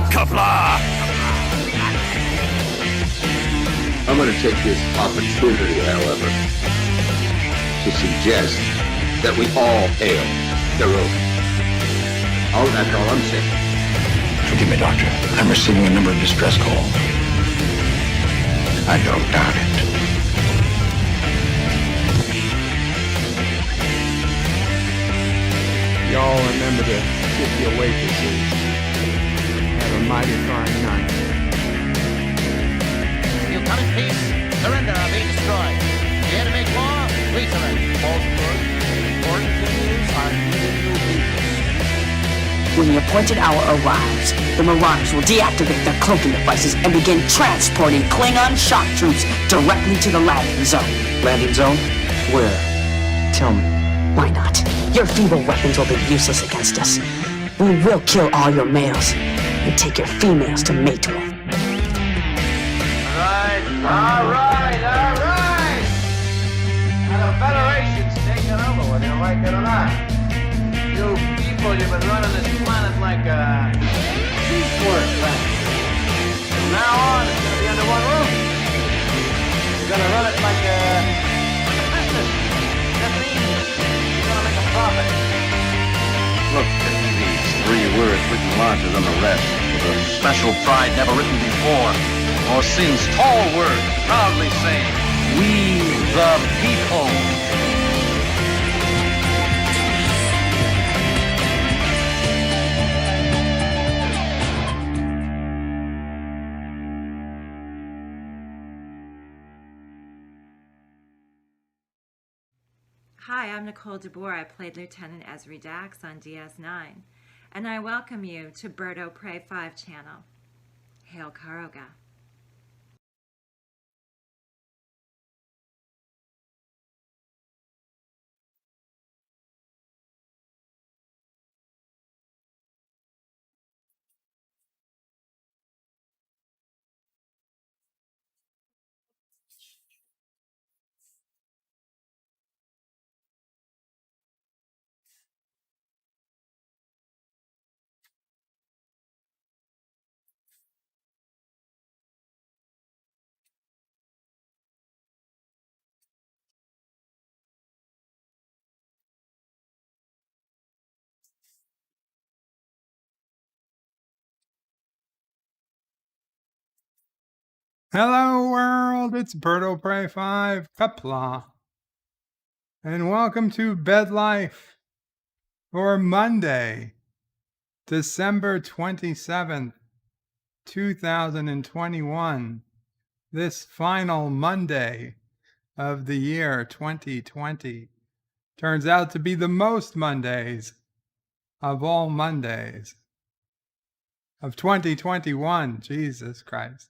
Qapla! I'm going to take this opportunity, however, to suggest that we all hail heroic. Oh, that's all I'm saying. Forgive me, Doctor. I'm receiving a number of distress calls. I don't doubt it. Y'all remember to tip your waitresses. Have a mighty fine night. You come in peace, surrender or be destroyed. Here to make war, we surrender. Most good, important things are giving you people. When the appointed hour arrives, the Marauders will deactivate their cloaking devices and begin transporting Klingon shock troops directly to the landing zone. Landing zone? Where? Tell me. Why not? Your feeble weapons will be useless against us. We will kill all your males and take your females to mate with. All right. Now the Federation's taking over, whether you like it or not. You people, you've been running this planet like a piecework factory. From now on, it's gonna be under one roof. You're gonna run it like a business. That means you're gonna make a profit. Look at these 3 words written larger than the rest, with a special pride never written before, or since. Tall words, proudly saying, "We the people." Hi, I'm Nicole DeBoer. I played Lieutenant Ezri Dax on DS9, and I welcome you to Birdo Prey 5 channel. Hail Karoga. Hello world, it's Birdo Prey 5, Qapla. And welcome to Bed Life for Monday, December 27th, 2021. This final Monday of the year 2020 turns out to be the most Mondays of all Mondays of 2021. Jesus Christ.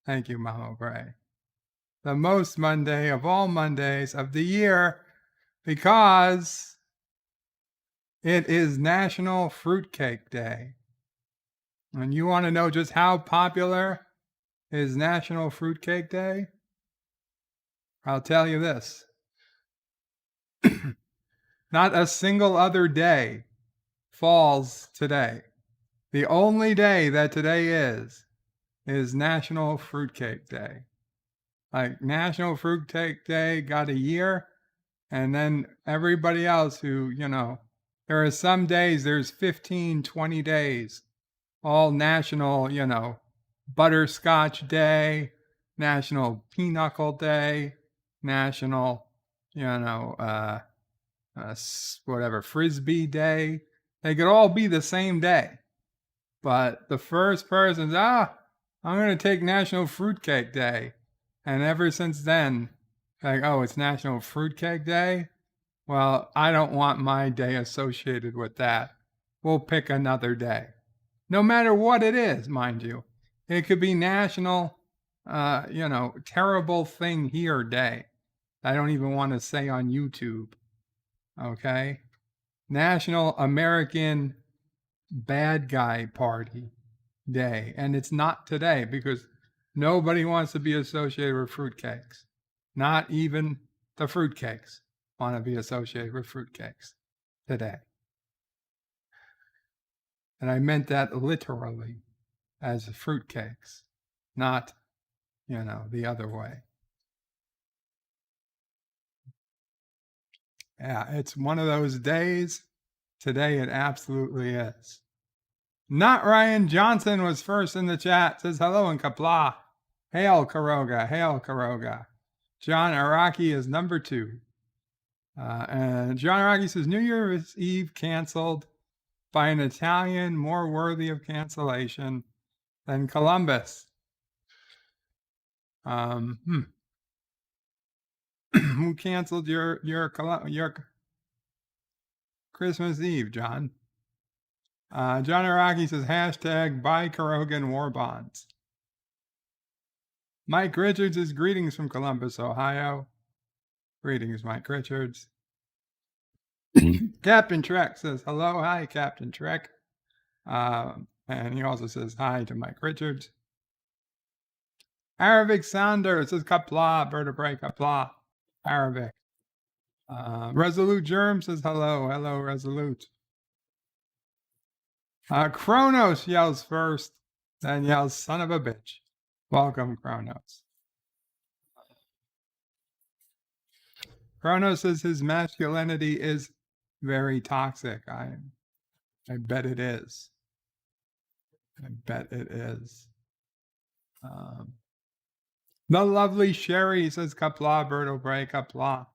Thank you, Mama Gray. The most Monday of all Mondays of the year because it is National Fruitcake Day. And you want to know just how popular is National Fruitcake Day? I'll tell you this. Not a single other day falls today. The only day that today is National Fruitcake Day. Like National Fruitcake Day got a year, and then everybody else who, there are some days, there's 15, 20 days, all National, Butterscotch Day, National Pinochle Day, National, Frisbee Day. They could all be the same day. But the first person's, I'm going to take National Fruitcake Day. And ever since then, it's National Fruitcake Day? Well, I don't want my day associated with that. We'll pick another day. No matter what it is, mind you. It could be National, Terrible Thing Here Day. I don't even want to say on YouTube. Okay? National American Bad Guy Party Day. And it's not today because nobody wants to be associated with fruitcakes. Not even the fruitcakes want to be associated with fruitcakes today. And I meant that literally as fruitcakes, not, the other way. Yeah, it's one of those days. Today it absolutely is. Not Ryan Johnson was first in the chat. Says hello in Qapla. Hail Karoga. Hail Karoga. John Araki is number 2. And John Araki says New Year's Eve canceled by an Italian more worthy of cancellation than Columbus. Who canceled your Christmas Eve, John? John Araki says hashtag buy Karogan war bonds. Mike Richards is greetings from Columbus, Ohio. Greetings, Mike Richards. Captain Trek says hello. Hi, Captain Trek. And he also says hi to Mike Richards. Arabic Sounder says Qapla, bird of prey, Qapla. Arabic. Resolute Germ says hello. Hello, Resolute. Kronos yells first, then yells son of a bitch. Welcome, Kronos. Kronos says his masculinity is very toxic. I bet it is. I bet it is. The lovely Sherry says Qapla, bird of prey, Qapla.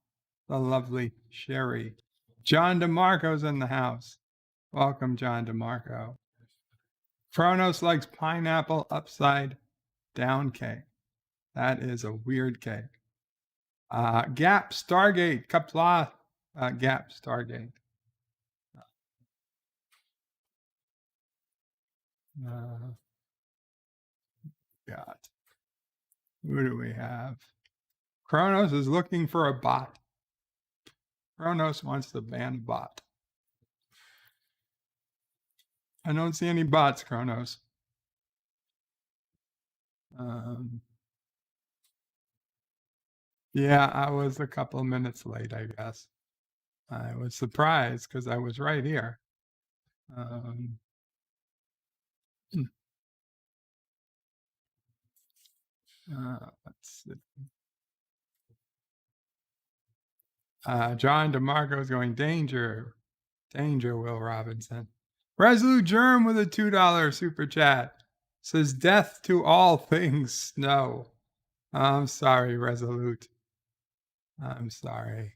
The lovely Sherry. John DeMarco's in the house. Welcome, John DeMarco. Kronos likes pineapple upside down cake. That is a weird cake. Gap Stargate, Qapla, Gap Stargate. God. Who do we have? Kronos is looking for a bot. Kronos wants to ban a bot. I don't see any bots, Kronos. Yeah, I was a couple of minutes late, I guess. I was surprised because I was right here. Let's see. John DeMarco is going, danger, Will Robinson. Resolute Germ with a $2 super chat says, death to all things snow. I'm sorry, Resolute. I'm sorry.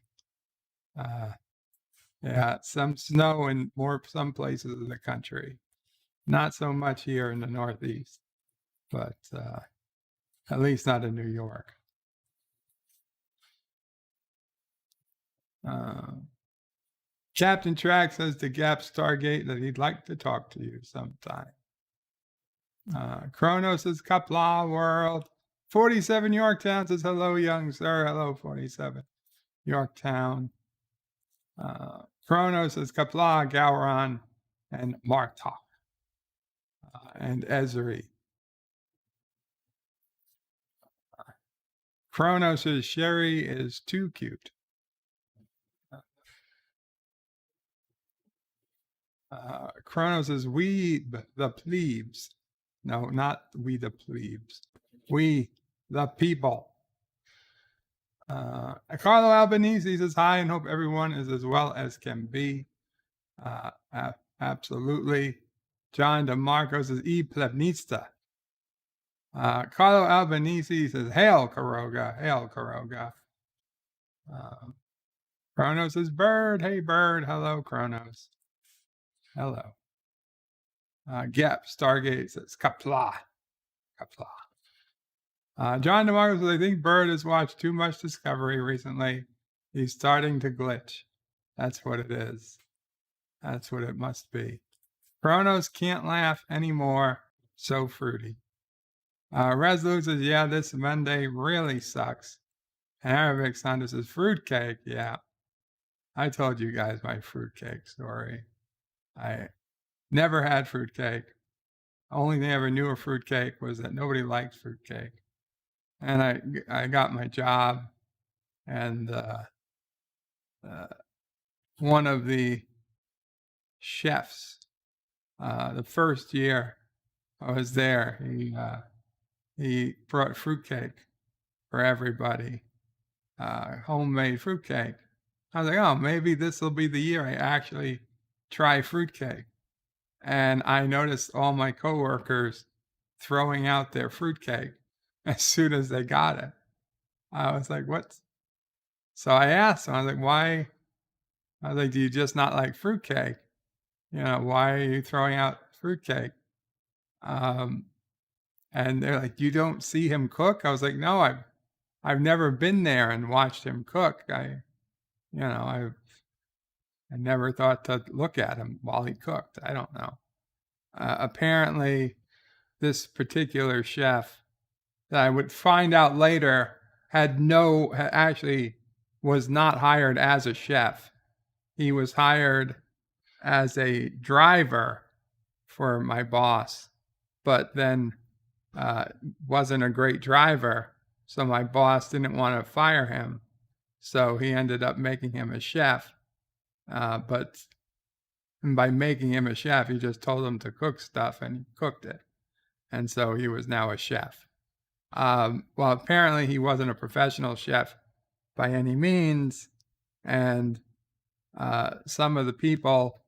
Yeah, some snow in some places of the country. Not so much here in the Northeast, but at least not in New York. Captain Track says to Gap Stargate that he'd like to talk to you sometime. Kronos says Qapla World. 47 Yorktown says hello, young sir. Hello, 47 Yorktown. Kronos says Qapla, Gowron, and Martok, and Ezri. Kronos says Sherry is too cute. Kronos says we the plebes. No, not we the plebes. We the people. Carlo Albanese says hi and hope everyone is as well as can be. Absolutely. John DeMarco says e plebnista. Carlo Albanese says hail Karoga, hail Karoga. Kronos says bird, hey bird, hello Kronos. Hello. Gap Stargate says Qapla. Qapla. John DeMarco says, I think Bird has watched too much Discovery recently. He's starting to glitch. That's what it is. That's what it must be. Kronos can't laugh anymore. So fruity. Resolute says, yeah, this Monday really sucks. And Arabic Sandra says, fruitcake. Yeah. I told you guys my fruitcake story. I never had fruitcake. Only thing I ever knew of fruitcake was that nobody liked fruitcake. And I got my job, and one of the chefs The first year I was there, he brought fruitcake for everybody, homemade fruitcake. I was like, oh, maybe this will be the year I actually try fruitcake. And I noticed all my coworkers throwing out their fruitcake as soon as they got it. I was like, what? So I asked them, I was like, why? I was like, do you just not like fruitcake? Why are you throwing out fruitcake? And they're like, you don't see him cook? I was like, no, I've never been there and watched him cook. I never thought to look at him while he cooked. I don't know. Apparently, this particular chef that I would find out later actually was not hired as a chef. He was hired as a driver for my boss, but then wasn't a great driver. So my boss didn't want to fire him. So he ended up making him a chef. But by making him a chef, he just told him to cook stuff and he cooked it. And so he was now a chef. Well, apparently he wasn't a professional chef by any means. And some of the people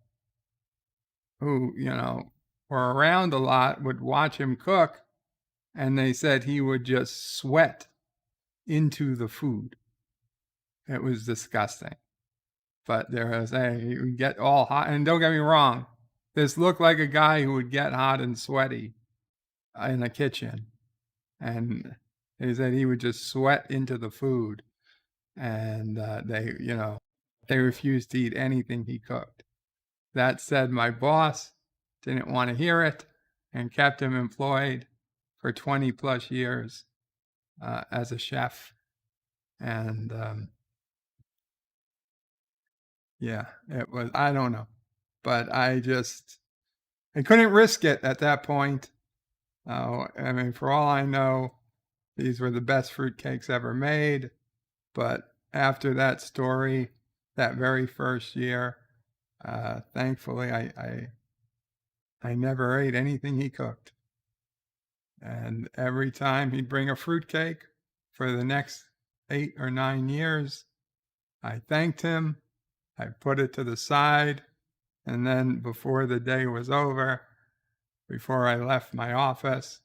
who, were around a lot would watch him cook, and they said he would just sweat into the food. It was disgusting. But there was he would get all hot. And don't get me wrong, this looked like a guy who would get hot and sweaty in the kitchen. And they said he would just sweat into the food. And they refused to eat anything he cooked. That said, my boss didn't want to hear it and kept him employed for 20 plus years as a chef. And it was, I don't know, but I couldn't risk it at that point. For all I know, these were the best fruitcakes ever made. But after that story, that very first year, thankfully, I never ate anything he cooked. And every time he'd bring a fruitcake for the next 8 or 9 years, I thanked him. I put it to the side. And then before the day was over, before I left my office,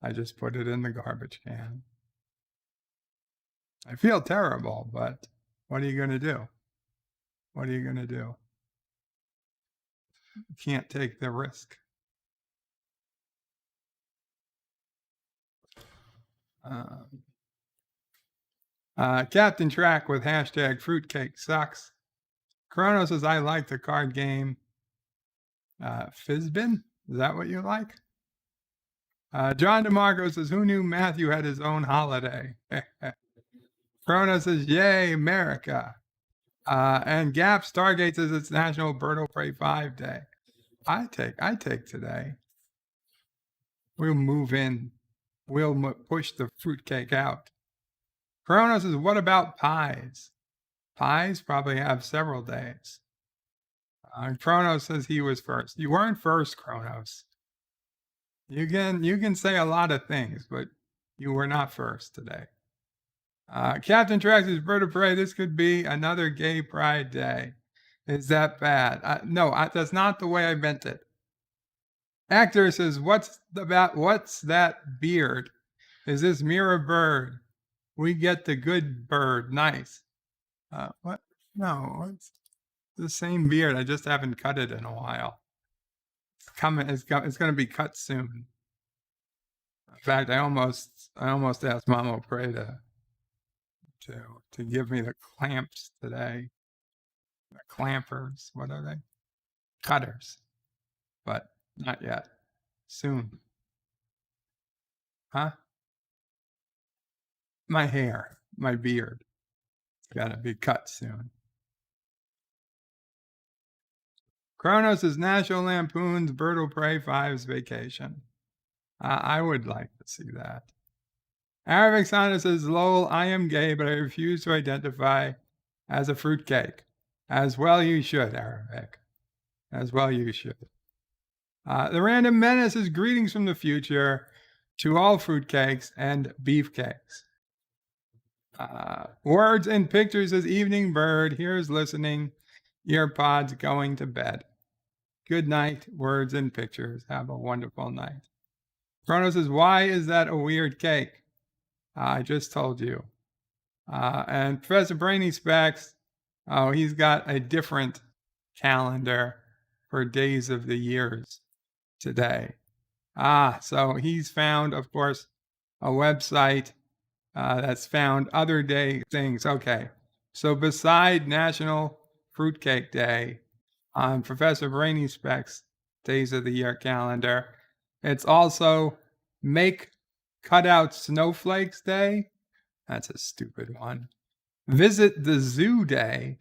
I just put it in the garbage can. I feel terrible, but what are you going to do? What are you going to do? You can't take the risk. Captain Track with hashtag fruitcake sucks. Chrono says, I like the card game. Fizbin, is that what you like? John DeMarco says, who knew Matthew had his own holiday? Chrono says, yay, America. And Gap Stargate says it's National Bird will Pray 5 Day. I take today. We'll move in. We'll push the fruitcake out. Chrono says, what about pies? Pies probably have several days. Chronos says he was first. You weren't first, Chronos. You can say a lot of things, but you were not first today. Captain Trax says, Bird of Prey, this could be another gay pride day. Is that bad? No, that's not the way I meant it. Actor says, what's that beard? Is this Mira Bird? We get the good bird. Nice. What? No, it's the same beard. I just haven't cut it in a while. It's coming. It's going to be cut soon. In fact, I almost asked Mama Pray to give me the clamps today. The clampers. What are they? Cutters. But not yet. Soon. Huh? My hair. My beard. It's got to be cut soon. Kronos is National Lampoon's Bird will Pray 5's Vacation. I would like to see that. Arabic Sana says, lol, I am gay, but I refuse to identify as a fruitcake. As well you should, Arabic. As well you should. The Random Menace is greetings from the future to all fruitcakes and beefcakes. Words and pictures as evening bird. Here's listening. Earpods going to bed. Good night, words and pictures. Have a wonderful night. Chrono says, why is that a weird cake? I just told you. And Professor Brainy Specs, he's got a different calendar for days of the years today. So he's found, of course, a website that's found other day things. Okay, so beside National Fruitcake Day on Professor Brainy Specs' Days of the Year calendar, it's also Make Cutout Snowflakes Day. That's a stupid one. Visit the Zoo Day.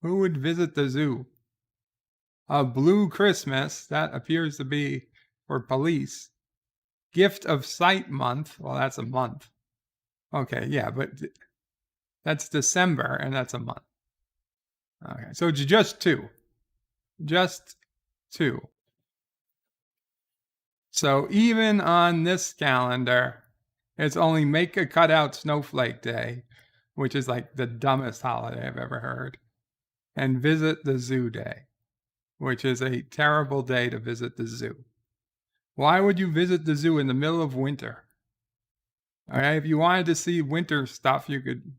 Who would visit the zoo? A Blue Christmas. That appears to be for police. Gift of Sight Month. Well, that's a month. Okay, yeah, but that's December, and that's a month. Okay, so it's just two. Just two. So even on this calendar, it's only Make a Cutout Snowflake Day, which is like the dumbest holiday I've ever heard, and Visit the Zoo Day, which is a terrible day to visit the zoo. Why would you visit the zoo in the middle of winter? All right, if you wanted to see winter stuff, you could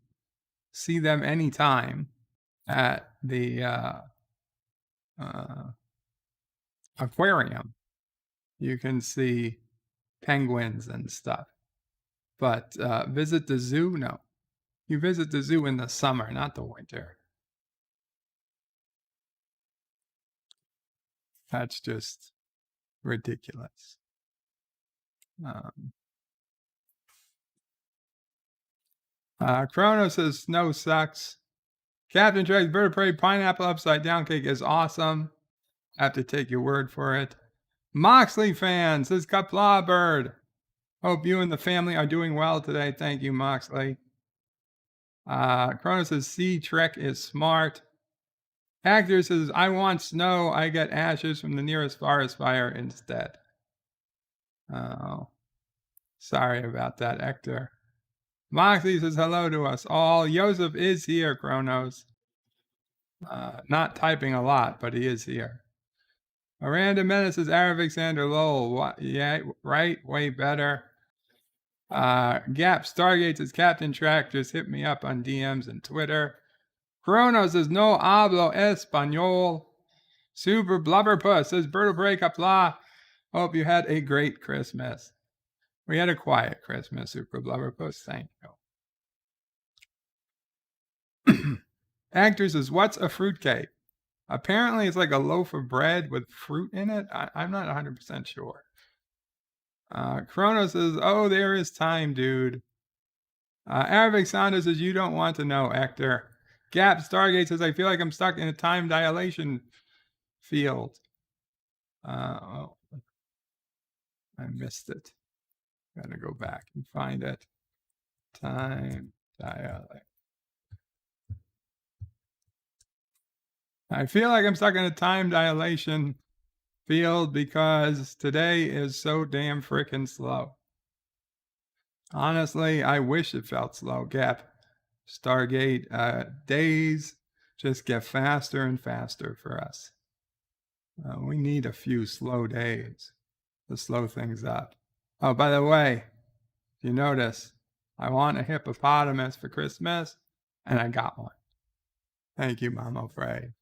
see them anytime at the aquarium. You can see penguins and stuff. But visit the zoo? No. You visit the zoo in the summer, not the winter. That's just ridiculous. Chrono says snow sucks. Captain Treg's Bird of Prey pineapple upside down cake is awesome. I have to take your word for it. Moxley fan says Qapla bird. Hope you and the family are doing well today. Thank you, Moxley. Chrono says C Trek is smart. Actor says I want snow. I get ashes from the nearest forest fire instead. Oh, sorry about that, Hector. Moxley says hello to us all. Joseph is here, Chronos. Not typing a lot, but he is here. Miranda Menace says Alexander Lowell. What? Yeah, right? Way better. Gap Stargate says Captain Track. Just hit me up on DMs and Twitter. Chronos says no hablo español. Super Blubberpuss says Bird of Prey Qapla. Hope you had a great Christmas. We had a quiet Christmas, Super Blubberpuss. Thank you. Actor says, what's a fruitcake? Apparently, it's like a loaf of bread with fruit in it. I'm not 100% sure. Chrono says, oh, there is time, dude. Arabic Sanders says, you don't want to know, Hector. Gap Stargate says, I feel like I'm stuck in a time dilation field. Oh, I missed it. Gotta go back and find it. Time dilation. I feel like I'm stuck in a time dilation field because today is so damn freaking slow. Honestly, I wish it felt slow. Gap Stargate days just get faster and faster for us. We need a few slow days to slow things up. Oh, by the way, if you notice, I want a hippopotamus for Christmas, and I got one. Thank you, Mama Frey,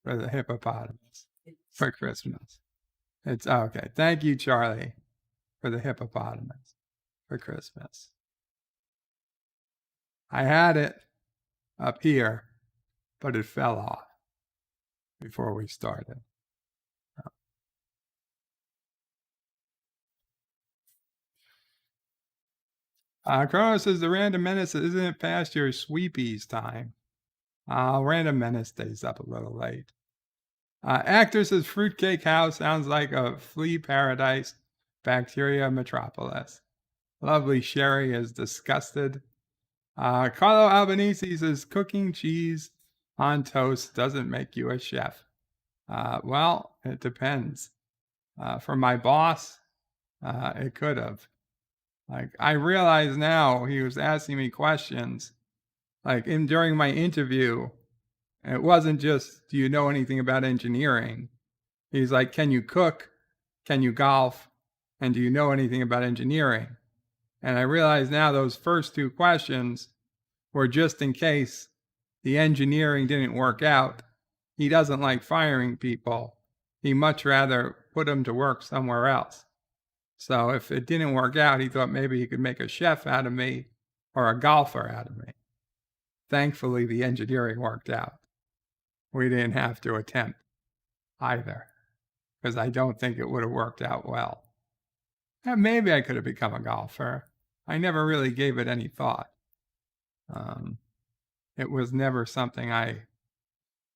for the hippopotamus for Christmas. It's okay. Thank you, Charlie, for the hippopotamus for Christmas. I had it up here, but it fell off before we started. Chrono says the Random Menace isn't past your sweepies time. Random Menace stays up a little late. Actor says Fruitcake House sounds like a flea paradise, bacteria metropolis. Lovely Sherry is disgusted. Carlo Albanese says cooking cheese on toast doesn't make you a chef. Well, it depends. For my boss, it could have. Like, I realize now he was asking me questions, like during my interview. It wasn't just, do you know anything about engineering? He's like, can you cook? Can you golf? And do you know anything about engineering? And I realize now those first two questions were just in case the engineering didn't work out. He doesn't like firing people. He'd much rather put them to work somewhere else. So if it didn't work out, he thought maybe he could make a chef out of me or a golfer out of me. Thankfully, the engineering worked out. We didn't have to attempt either, because I don't think it would have worked out well. And maybe I could have become a golfer. I never really gave it any thought. It was never something I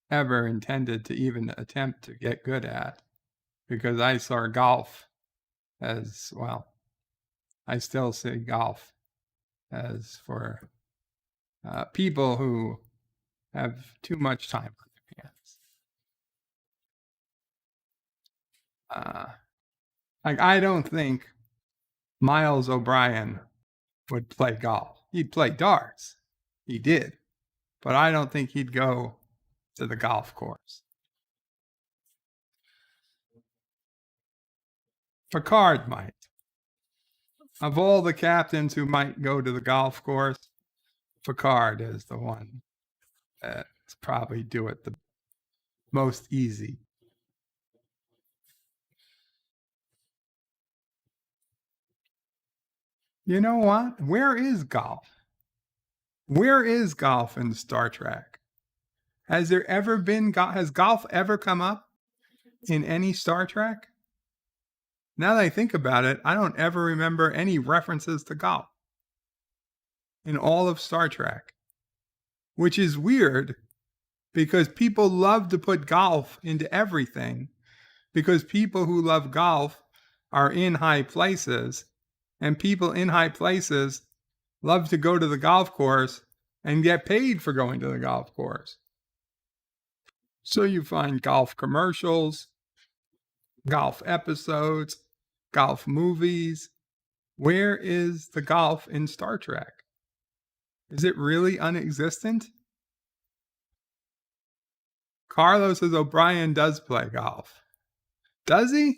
ever intended to even attempt to get good at, because I saw golf as, well, I still see golf as for people who have too much time on their hands. Like, I don't think Miles O'Brien would play golf. He'd play darts. He did. But I don't think he'd go to the golf course. Picard might. Of all the captains who might go to the golf course, Picard is the one that's probably do it the most easy. You know what? Where is golf? Where is golf in Star Trek? Has there ever been has golf ever come up in any Star Trek? Now that I think about it, I don't ever remember any references to golf in all of Star Trek, which is weird because people love to put golf into everything, because people who love golf are in high places, and people in high places love to go to the golf course and get paid for going to the golf course. So you find golf commercials, golf episodes, golf movies. Where is the golf in Star Trek? Is it really unexistent? Carlos says O'Brien does play golf. Does he?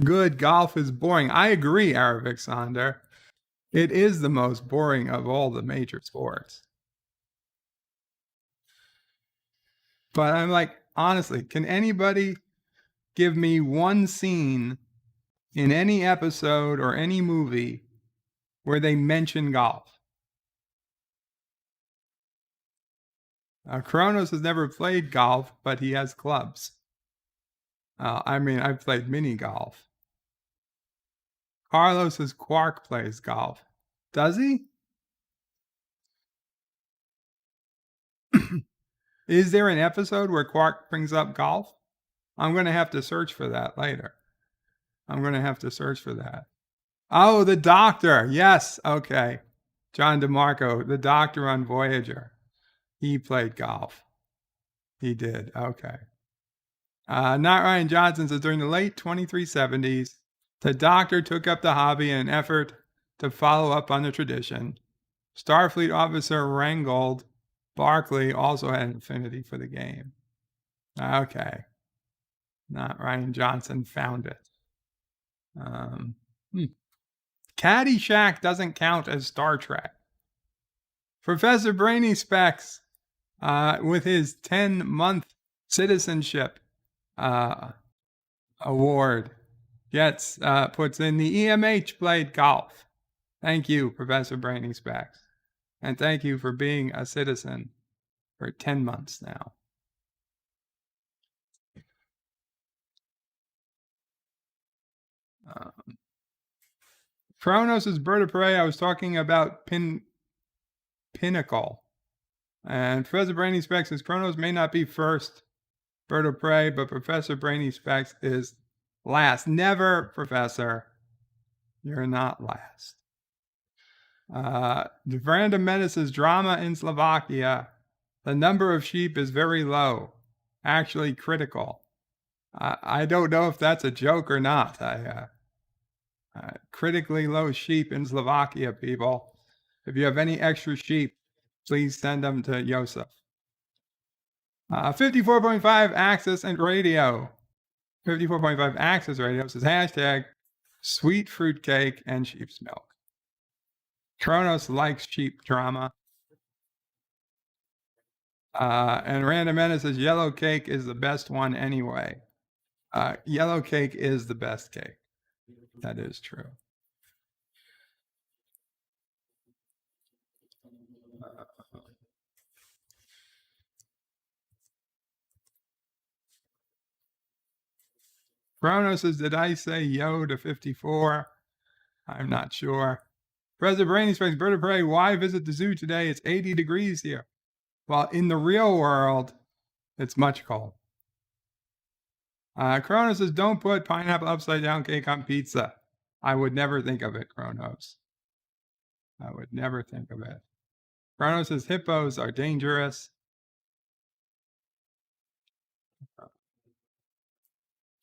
Good, golf is boring. I agree, Aravixander. It is the most boring of all the major sports. But I'm like, honestly, can anybody give me one scene in any episode or any movie where they mention golf? Kronos has never played golf, but he has clubs. I've played mini golf. Carlos says Quark plays golf. Does he? Is there an episode where Quark brings up golf? I'm going to have to search for that later. Oh, the Doctor. Yes. Okay. John DeMarco, the Doctor on Voyager. He played golf. He did. Okay. Not Ryan Johnson says during the late 2370s, the Doctor took up the hobby in an effort to follow up on the tradition. Starfleet officer Rangold Barclay also had an affinity for the game. Okay. Not Ryan Johnson found it. Caddyshack doesn't count as Star Trek. Professor Brainy Specs, with his 10-month citizenship award, puts in the EMH played golf. Thank you, Professor Brainy Specs. And thank you for being a citizen for 10 months now. Kronos' Bird of Prey. I was talking about Pinnacle. And Professor Brainy Specs says Kronos may not be first Bird of Prey, but Professor Brainy Specs is last. Never, Professor. You're not last. Veranda Menace's drama in Slovakia. The number of sheep is very low, actually critical. I don't know if that's a joke or not. Critically low sheep in Slovakia, people. If you have any extra sheep, please send them to Joseph. 54.5 Access and Radio. 54.5 Access Radio says hashtag sweet fruitcake and sheep's milk. Kronos likes sheep drama. And Random Menace says yellow cake is the best one anyway. Yellow cake is the best cake. That is true. Chrono says, did I say yo to 54? I'm not sure. President Brainy Space, Bird of Prey, why visit the zoo today? It's 80 degrees here. Well, in the real world, it's much cold. Chronos says, don't put pineapple upside down cake on pizza. I would never think of it, Chronos. I would never think of it. Chronos says, hippos are dangerous.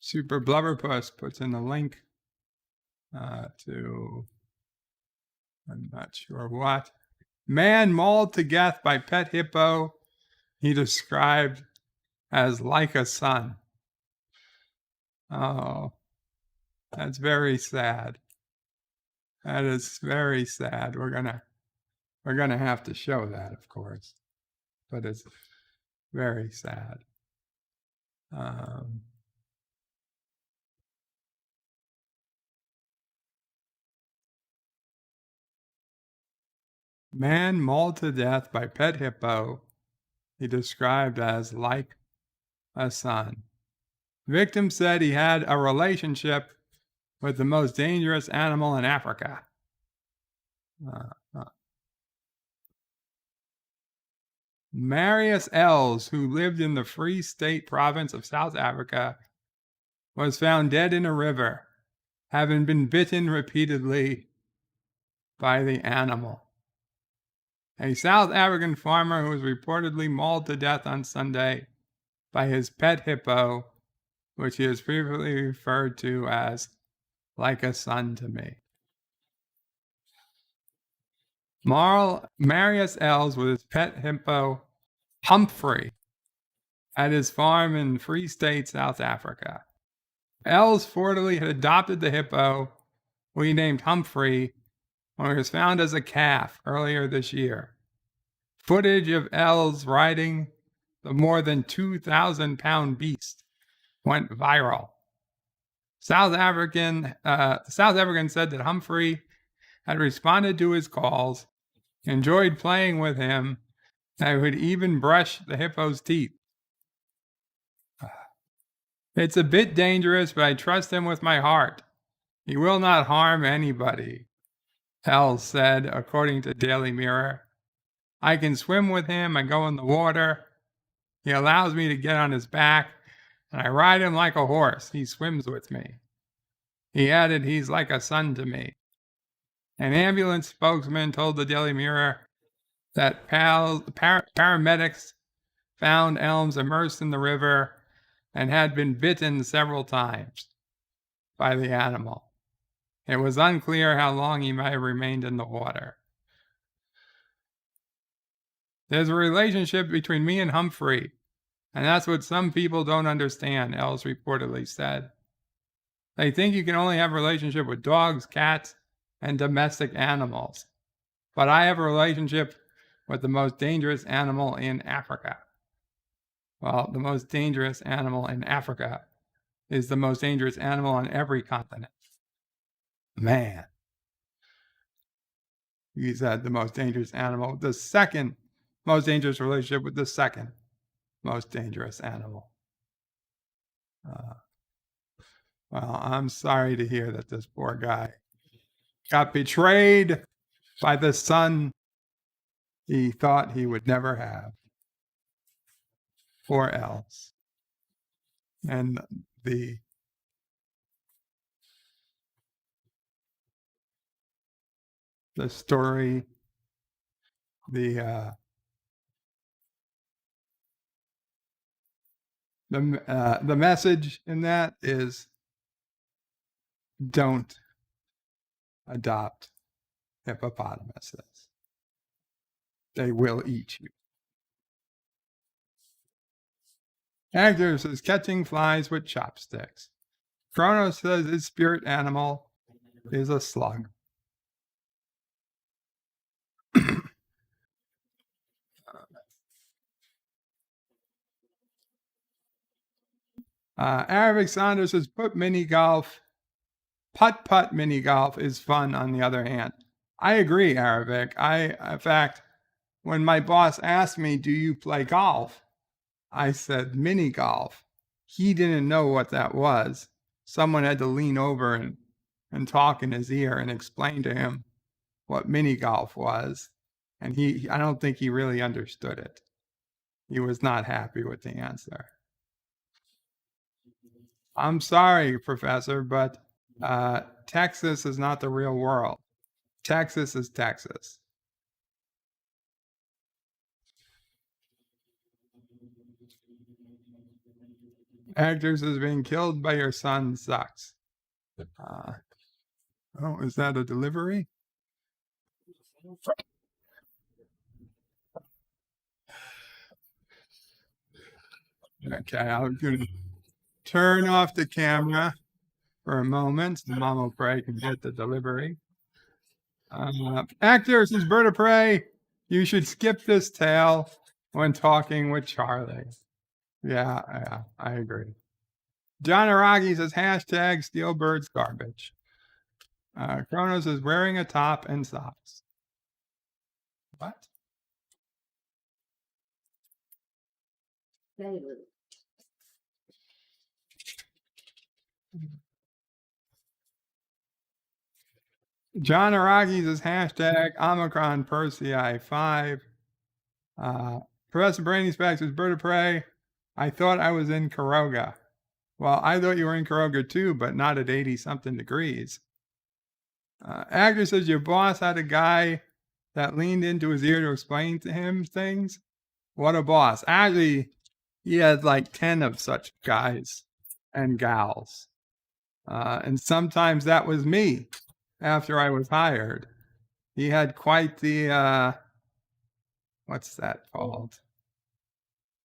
Super Blubberpuss puts in the link to, I'm not sure what. Man mauled to death by pet hippo he described as like a son. Oh, that's very sad. That is very sad. We're gonna have to show that, of course, but it's very sad. Man mauled to death by pet hippo he described as like a son. Victim said he had a relationship with the most dangerous animal in Africa. Marius Els, who lived in the Free State province of South Africa, was found dead in a river, having been bitten repeatedly by the animal. A South African farmer who was reportedly mauled to death on Sunday by his pet hippo, which he has previously referred to as like a son to me. Marius Els with his pet hippo, Humphrey, at his farm in Free State, South Africa. Els reportedly had adopted the hippo, who he named Humphrey, when it was found as a calf earlier this year. Footage of Els riding the more than 2,000-pound beast went viral. South African said that Humphrey had responded to his calls, enjoyed playing with him, and would even brush the hippo's teeth. It's a bit dangerous, but I trust him with my heart. He will not harm anybody, Els said, according to Daily Mirror. I can swim with him. I go in the water. He allows me to get on his back, and I ride him like a horse. He swims with me. He added, he's like a son to me. An ambulance spokesman told the Daily Mirror that paramedics found Els immersed in the river and had been bitten several times by the animal. It was unclear how long he might have remained in the water. There's a relationship between me and Humphrey, and that's what some people don't understand, Els reportedly said. They think you can only have a relationship with dogs, cats, and domestic animals. But I have a relationship with the most dangerous animal in Africa. Well, the most dangerous animal in Africa is the most dangerous animal on every continent. Man. He said the most dangerous animal, the second most dangerous relationship with the second most dangerous animal. Well, I'm sorry to hear that this poor guy got betrayed by the son he thought he would never have, or else. And the story, the The message in that is don't adopt hippopotamuses. They will eat you. Actor says catching flies with chopsticks. Kronos says his spirit animal is a slug. Arabic Saunders says putt mini golf is fun on the other hand. I agree, Arabic. In fact, when my boss asked me, do you play golf? I said mini golf. He didn't know what that was. Someone had to lean over and talk in his ear and explain to him what mini golf was. And I don't think he really understood it. He was not happy with the answer. I'm sorry, Professor, but Texas is not the real world. Texas is Texas. Actors is being killed by your son sucks. Oh, is that a delivery? Okay, I'm going to turn off the camera for a moment so Mama Prey can get the delivery. Actors is Bird of Prey. You should skip this tale when talking with Charlie. Yeah, I agree. John Aragi says hashtag steal birds garbage. Kronos is wearing a top and socks. What? John Aragi says hashtag Omicron Persei 5. Professor Brainy Specs says Bird of Prey. I thought I was in Karoga. Well, I thought you were in Karoga too, but not at 80-something degrees. Actor says your boss had a guy that leaned into his ear to explain to him things. What a boss. Actually, he had like 10 of such guys and gals. And sometimes that was me after I was hired. He had quite the, what's that called?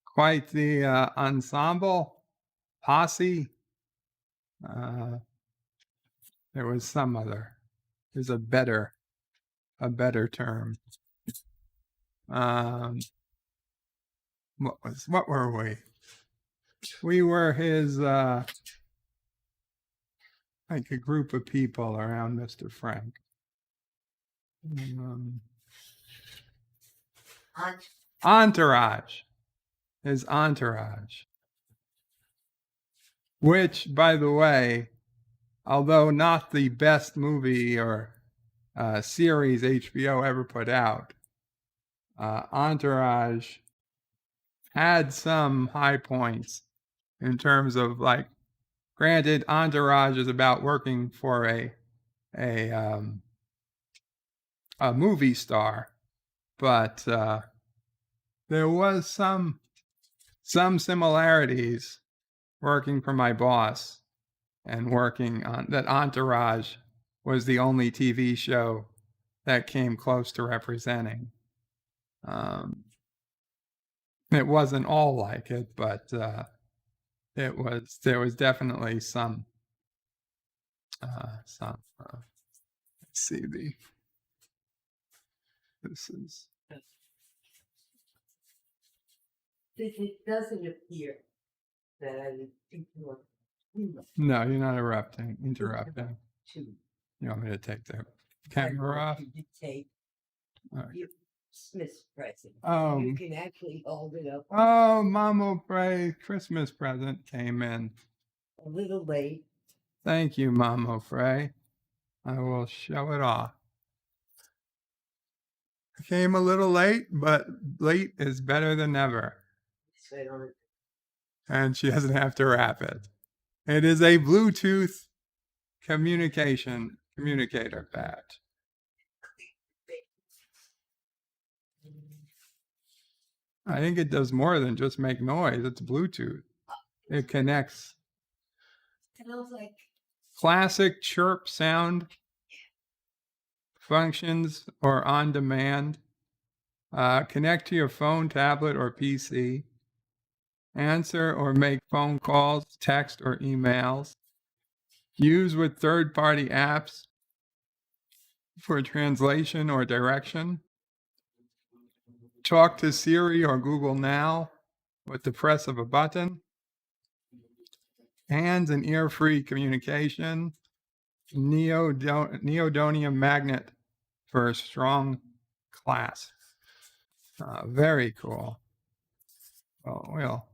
Quite the ensemble. Posse. There was some other. There's a better term. What were we? We were his like a group of people around Mr. Frank. Entourage. His entourage. Which, by the way, although not the best movie or series HBO ever put out, Entourage had some high points in terms of like, granted, Entourage is about working for a movie star, but there was some similarities working for my boss and working on that. Entourage was the only TV show that came close to representing. It wasn't all like it, but there was definitely some. Let's see this is. It doesn't appear that I would interrupt. No, you're not interrupting. You want me to take the camera off? You take Right. your Christmas present. Oh. You can actually hold it up. Oh, Mama Frey, Christmas present came in. A little late. Thank you, Mama Frey. I will show it off. I came a little late, but late is better than never. And she doesn't have to wrap it. It is a Bluetooth communicator badge. I think it does more than just make noise. It's Bluetooth. It connects Sounds like classic chirp sound functions or on demand. Connect to your phone, tablet, or PC. Answer or make phone calls, text, or emails. Use with third-party apps for translation or direction. Talk to Siri or Google Now with the press of a button. Hands and ear-free communication. Neodymium magnet for a strong class. Very cool. Well,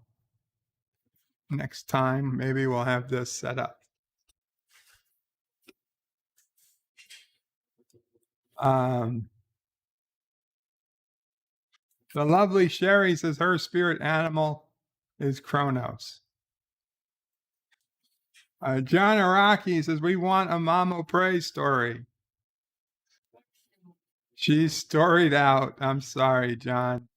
next time maybe we'll have this set up. The lovely Sherry says her spirit animal is Kronos. John Araki says we want a Mamo Pray story. She's storied out. I'm sorry, John.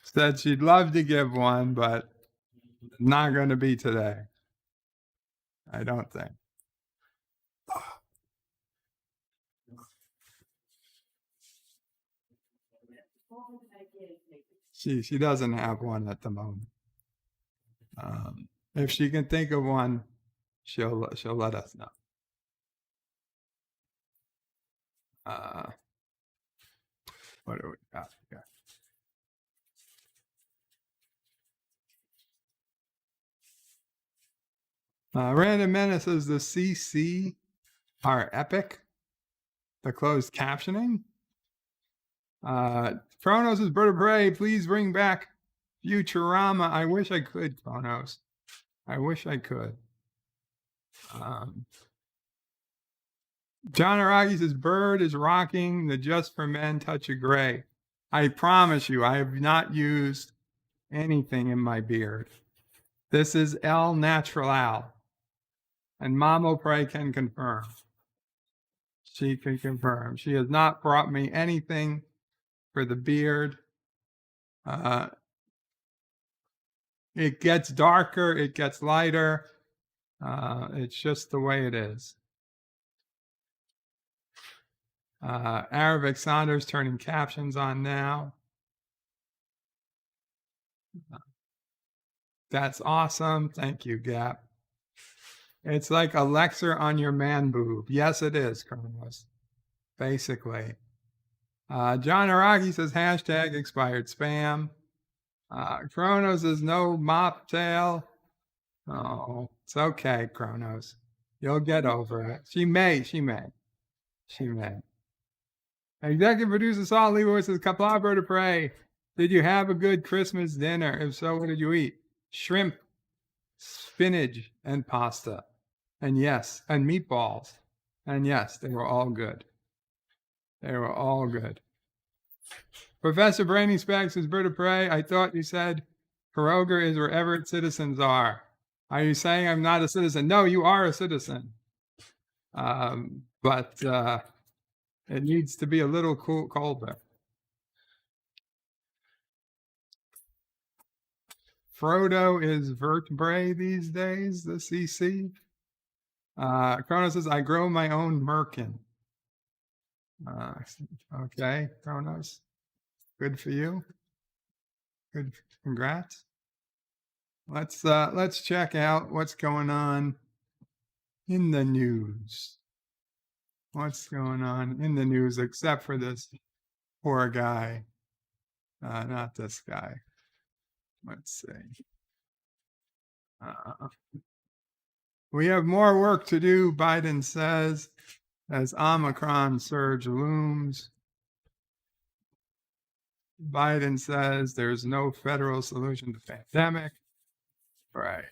Said she'd love to give one, but not going to be today. I don't think. She doesn't have one at the moment. If she can think of one, she'll let us know. What do we got here? Random Menace says the CC are epic. The closed captioning. Kronos is Bird of Prey. Please bring back Futurama. I wish I could, Kronos. I wish I could. John Aragi says Bird is rocking the Just for Men touch of gray. I promise you, I have not used anything in my beard. This is El Natural. And Mamo Pray can confirm. She can confirm. She has not brought me anything for the beard. It gets darker, it gets lighter. It's just the way it is. Arabic Saunders turning captions on now. That's awesome. Thank you, Gap. It's like a lecture on your man boob. Yes, it is, Kronos. Basically. John Araki says hashtag expired spam. Kronos says no mop tail. Oh, it's okay, Kronos. You'll get over it. She may. Executive producer Saul Leibowitz says Qapla Bird of Prey. Did you have a good Christmas dinner? If so, what did you eat? Shrimp, spinach, and pasta. And yes, and meatballs. And yes, they were all good. Professor Brainy Specs says Bird of Prey. I thought you said Pieroga is wherever its citizens are. Are you saying I'm not a citizen? No, you are a citizen. But it needs to be a little colder. Frodo is vertebrae these days, the CC. Kronos says, I grow my own merkin. Okay, Kronos. Good for you. Good, congrats. Let's check out what's going on in the news. What's going on in the news except for this poor guy? Not this guy. Let's see. We have more work to do, Biden says, as Omicron surge looms. Biden says there's no federal solution to the pandemic. Right.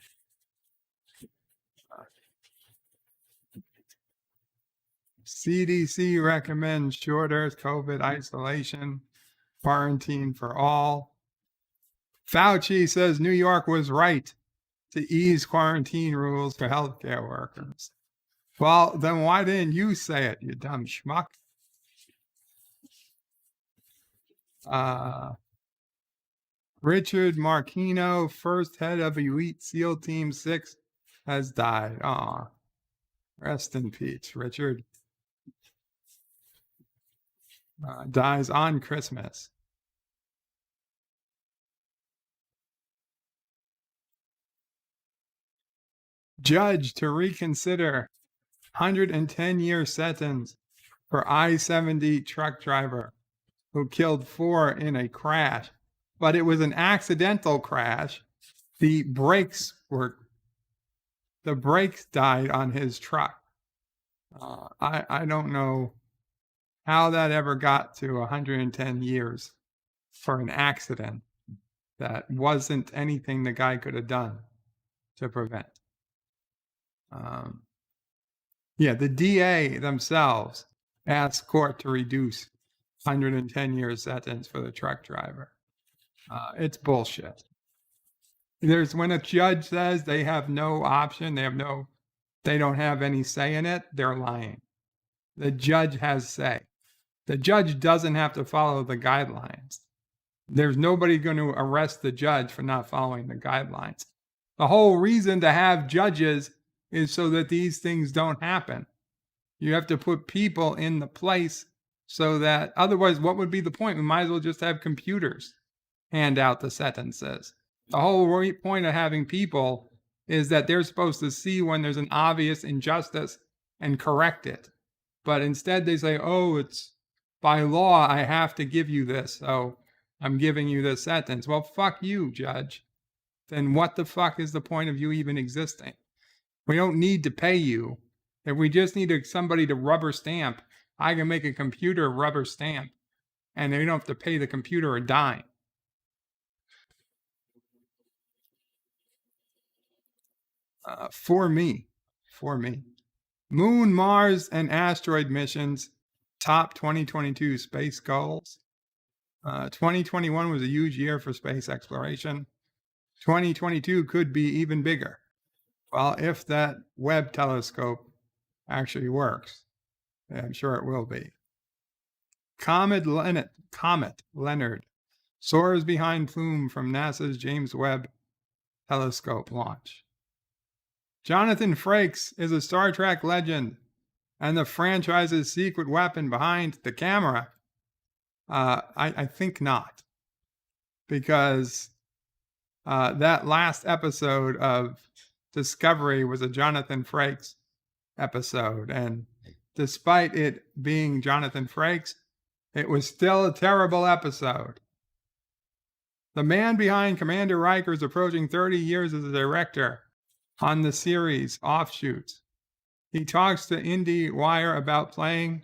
CDC recommends shorter COVID isolation, quarantine for all. Fauci says New York was right to ease quarantine rules for healthcare workers. Well, then why didn't you say it, you dumb schmuck? Richard Marquino, first head of Elite SEAL Team 6, has died. Aw. Rest in peace, Richard. Dies on Christmas. Judge to reconsider 110-year sentence for I-70 truck driver who killed 4 in a crash. But it was an accidental crash. The brakes died on his truck. I don't know how that ever got to 110 years for an accident that wasn't anything the guy could have done to prevent. The DA themselves asked court to reduce 110 year sentence for the truck driver. It's bullshit. When a judge says they have no option, they don't have any say in it, they're lying. The judge has say. The judge doesn't have to follow the guidelines. There's nobody going to arrest the judge for not following the guidelines. The whole reason to have judges is so that these things don't happen. You have to put people in the place so that otherwise, what would be the point? We might as well just have computers hand out the sentences. The whole point of having people is that they're supposed to see when there's an obvious injustice and correct it. But instead they say, oh, it's by law, I have to give you this, so I'm giving you this sentence. Well, fuck you, judge. Then what the fuck is the point of you even existing? We don't need to pay you. If we just need somebody to rubber stamp, I can make a computer rubber stamp, and they don't have to pay the computer a dime. For me. Moon, Mars, and asteroid missions top 2022 space goals. 2021 was a huge year for space exploration. 2022 could be even bigger. Well, if that Webb telescope actually works, I'm sure it will be. Comet Leonard soars behind plume from NASA's James Webb telescope launch. Jonathan Frakes is a Star Trek legend and the franchise's secret weapon behind the camera. I think not, because that last episode of Discovery was a Jonathan Frakes episode, and despite it being Jonathan Frakes, it was still a terrible episode. The man behind Commander Riker is approaching 30 years as a director on the series offshoots. He talks to IndieWire about playing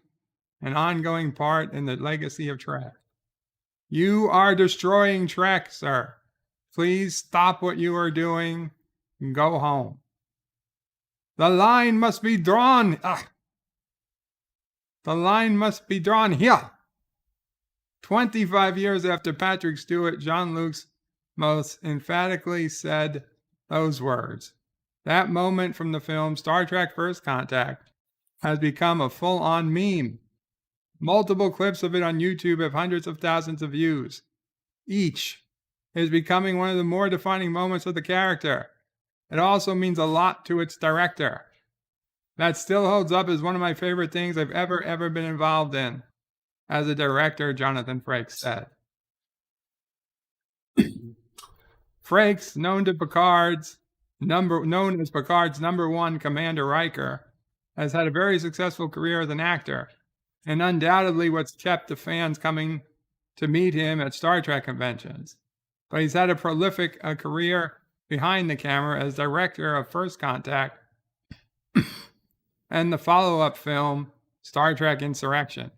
an ongoing part in the legacy of Trek. You are destroying Trek, sir. Please stop what you are doing and go home. The line must be drawn. The line must be drawn here. 25 years after Patrick Stewart, Jean-Luc most emphatically said those words. That moment from the film Star Trek First Contact has become a full-on meme. Multiple clips of it on YouTube have hundreds of thousands of views. Each is becoming one of the more defining moments of the character. It also means a lot to its director. That still holds up as one of my favorite things I've ever been involved in. As a director, Jonathan Frakes said. Frakes, known as Picard's number one Commander Riker, has had a very successful career as an actor, and undoubtedly what's kept the fans coming to meet him at Star Trek conventions. But he's had a prolific career behind the camera as director of First Contact and the follow-up film Star Trek Insurrection.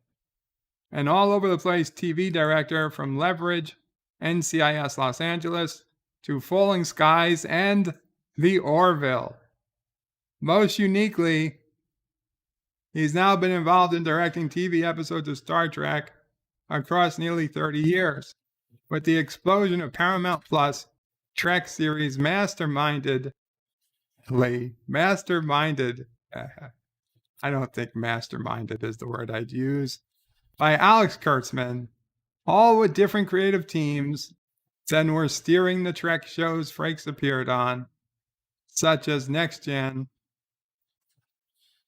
And all over the place TV director from Leverage, NCIS Los Angeles, to Falling Skies and The Orville. Most uniquely, he's now been involved in directing TV episodes of Star Trek across nearly 30 years. With the explosion of Paramount Plus Trek series I don't think masterminded is the word I'd use, by Alex Kurtzman, all with different creative teams than were steering the Trek shows Frakes appeared on, such as Next Gen.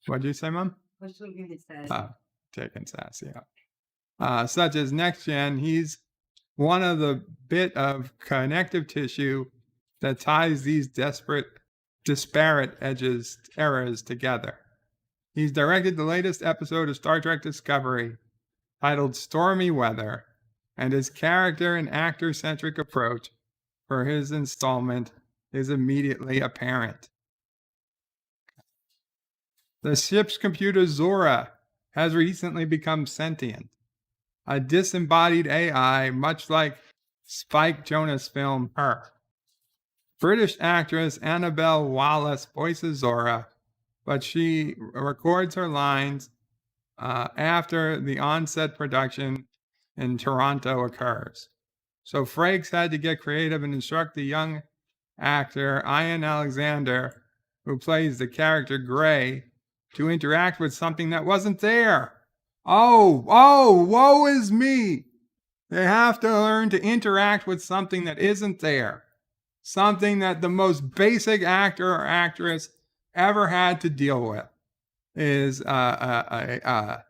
What did you say, Mom? What's what you said? Taking sassy out. Such as Next Gen, he's one of the bit of connective tissue that ties these disparate eras together. He's directed the latest episode of Star Trek Discovery, titled Stormy Weather, and his character and actor-centric approach for his installment is immediately apparent. The ship's computer Zora has recently become sentient, a disembodied AI much like Spike Jonze' film Her. British actress Annabelle Wallis voices Zora, but she records her lines after the on-set production in Toronto occurs. So Frakes had to get creative and instruct the young actor Ian Alexander, who plays the character Gray, to interact with something that wasn't there. Oh, woe is me. They have to learn to interact with something that isn't there. Something that the most basic actor or actress ever had to deal with is a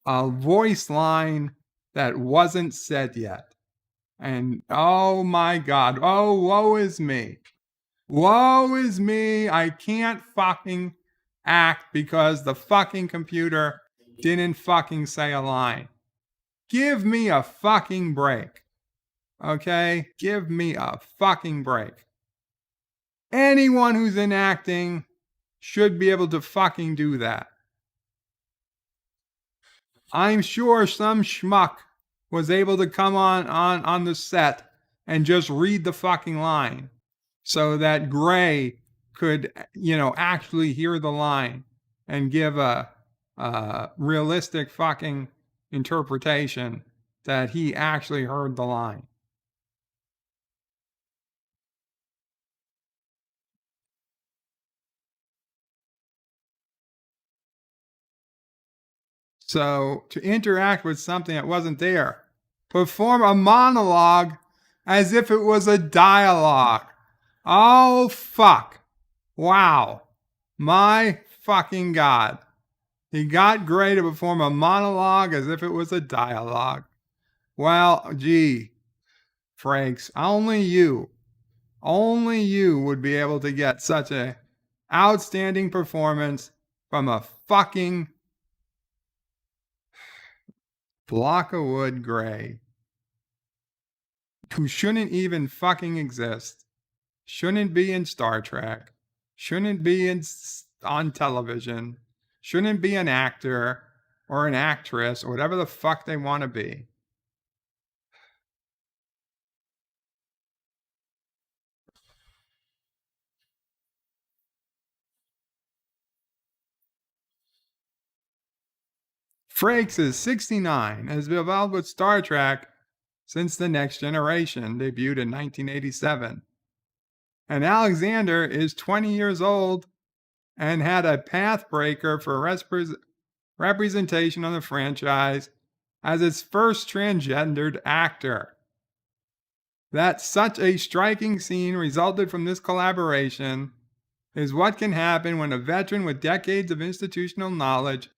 voice line that wasn't said yet. And oh my God, woe is me. Woe is me. I can't fucking act because the fucking computer didn't fucking say a line. Give me a fucking break. Okay? Give me a fucking break. Anyone who's in acting should be able to fucking do that. I'm sure some schmuck was able to come on the set and just read the fucking line so that Gray could, actually hear the line and give a realistic fucking interpretation that he actually heard the line. So to interact with something that wasn't there, perform a monologue as if it was a dialogue. Oh, fuck. Wow. My fucking God. He got Gray to perform a monologue as if it was a dialogue. Well, gee, Frakes, only you would be able to get such an outstanding performance from a fucking block of wood Gray, who shouldn't even fucking exist, shouldn't be in Star Trek, shouldn't be on television, shouldn't be an actor or an actress or whatever the fuck they want to be. Frakes is 69 and has been involved with Star Trek since The Next Generation debuted in 1987. And Alexander is 20 years old and had a pathbreaker for representation on the franchise as its first transgendered actor. That such a striking scene resulted from this collaboration is what can happen when a veteran with decades of institutional knowledge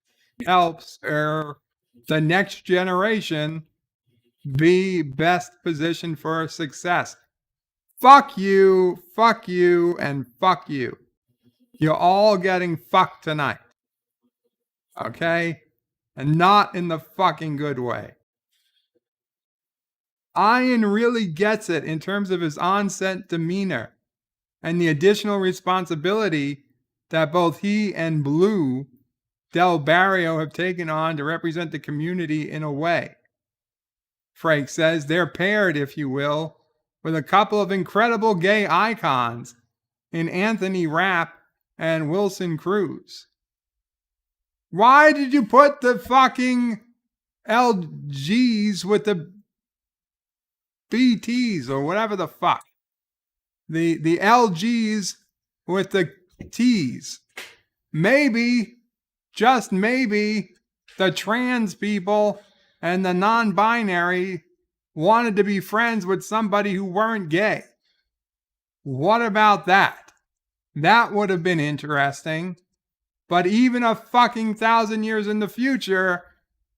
helps the next generation be best positioned for success. Fuck you, and fuck you. You're all getting fucked tonight. Okay? And not in the fucking good way. Ian really gets it in terms of his on-set demeanor and the additional responsibility that both he and Blue Del Barrio have taken on to represent the community in a way. Frakes says they're paired, if you will, with a couple of incredible gay icons in Anthony Rapp and Wilson Cruz. Why did you put the fucking LGs with the BTs or whatever the fuck? The LGs with the T's. Maybe, just maybe, the trans people and the non-binary wanted to be friends with somebody who weren't gay. What about that? That would have been interesting. But even a fucking 1,000 years in the future,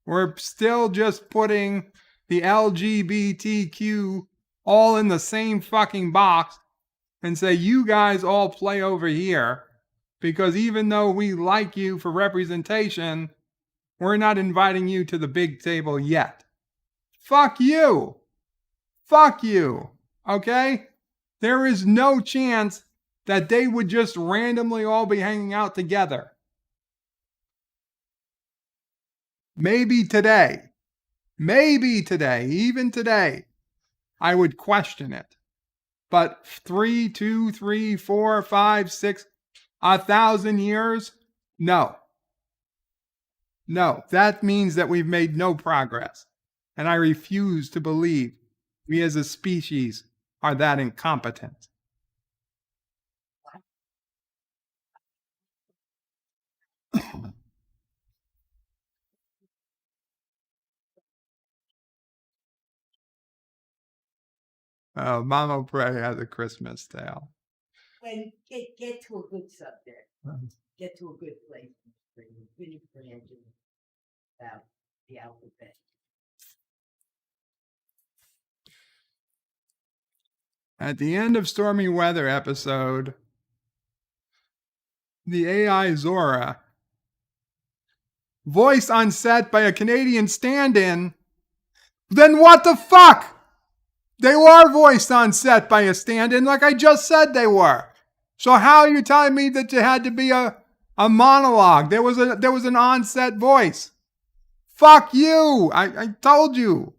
we're still just putting the LGBTQ all in the same fucking box and say, you guys all play over here, because even though we like you for representation, we're not inviting you to the big table yet. Fuck you. Fuck you. Okay? There is no chance that they would just randomly all be hanging out together. Maybe today, even today, I would question it. But 3, 2, 3, 4, 5, 6, 1,000 years? No. No, that means that we've made no progress. And I refuse to believe we as a species are that incompetent. Mama Pray has a Christmas tale. When get to a good subject, get to a good place, finish branching about the alphabet. At the end of Stormy Weather episode, the AI Zora, voiced on set by a Canadian stand-in, then what the fuck? They were voiced on set by a stand-in like I just said they were. So how are you telling me that there had to be a monologue? There was an on-set voice. Fuck you. I told you.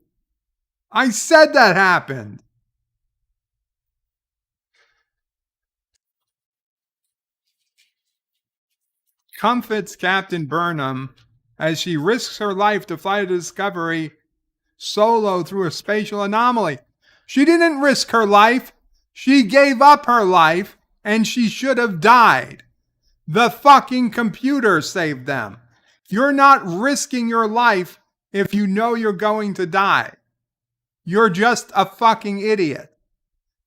I said that happened. Comforts Captain Burnham as she risks her life to fly to Discovery solo through a spatial anomaly. She didn't risk her life. She gave up her life, and she should have died. The fucking computer saved them. You're not risking your life if you know you're going to die. You're just a fucking idiot.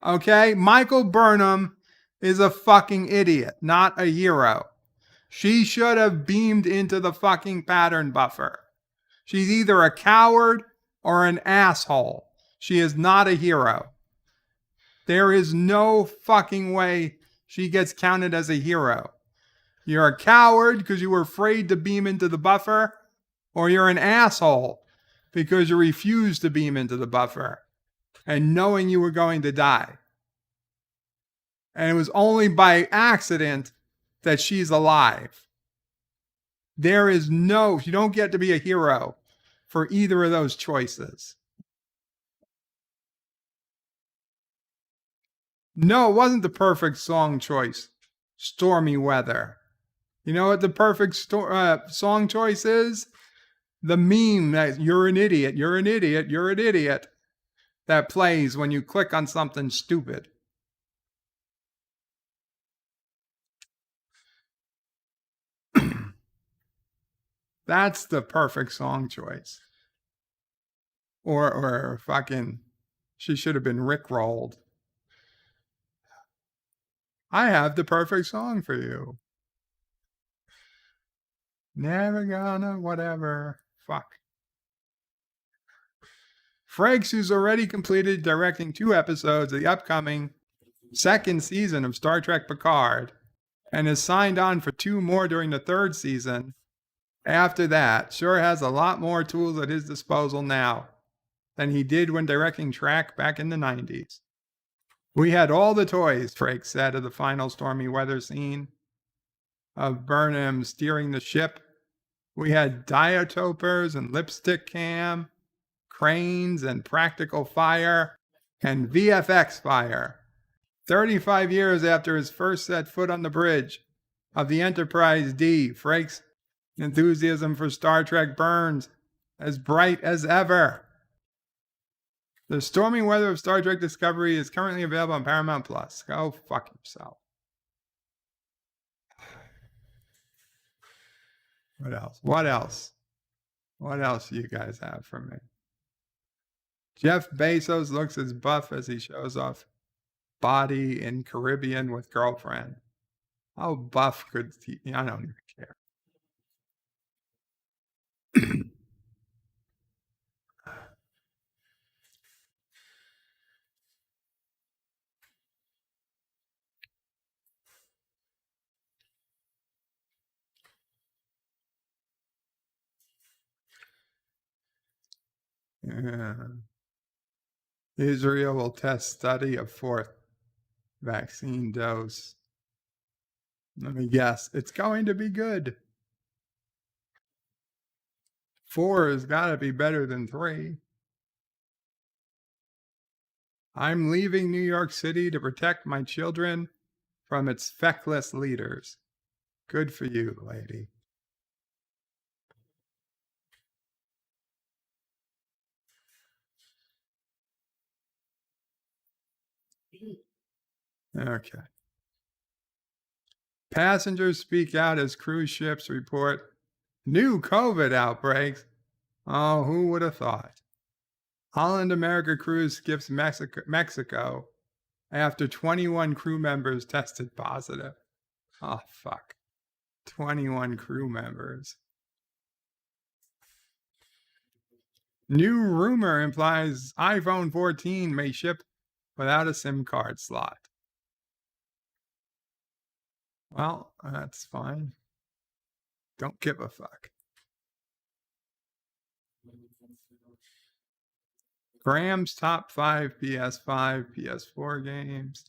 Okay? Michael Burnham is a fucking idiot, not a hero. She should have beamed into the fucking pattern buffer. She's either a coward or an asshole. She is not a hero. There is no fucking way she gets counted as a hero. You're a coward because you were afraid to beam into the buffer, or you're an asshole because you refused to beam into the buffer and knowing you were going to die. And it was only by accident that she's alive. You don't get to be a hero for either of those choices. No, it wasn't the perfect song choice. Stormy Weather. You know what the perfect song choice is? The meme that you're an idiot, you're an idiot, you're an idiot, that plays when you click on something stupid. That's the perfect song choice. Or fucking, she should have been rickrolled. I have the perfect song for you. Never gonna, whatever. Fuck. Frakes, who's already completed directing 2 episodes of the upcoming 2nd season of Star Trek Picard, and has signed on for 2 more during the 3rd season. After that, sure has a lot more tools at his disposal now than he did when directing Trek back in the 90s. We had all the toys, Frakes said of the final Stormy Weather scene of Burnham steering the ship. We had diatopers and lipstick cam, cranes and practical fire, and VFX fire. 35 years after his first set foot on the bridge of the Enterprise D, Frakes' enthusiasm for Star Trek burns as bright as ever. The Stormy Weather of Star Trek Discovery is currently available on Paramount Plus. Go fuck yourself. What else? What else do you guys have for me? Jeff Bezos looks as buff as he shows off body in Caribbean with girlfriend. How buff could he? I don't even care. Yeah. Israel will test study of fourth vaccine dose. Let me guess. It's going to be good. 4 has got to be better than 3. I'm leaving New York City to protect my children from its feckless leaders. Good for you, lady. Okay. Passengers speak out as cruise ships report new COVID outbreaks. Oh, who would have thought? Holland America cruise skips Mexico after 21 crew members tested positive. Oh, fuck. 21 crew members. New rumor implies iPhone 14 may ship without a SIM card slot. Well, that's fine. Don't give a fuck. Graham's top 5 PS5, PS4 games.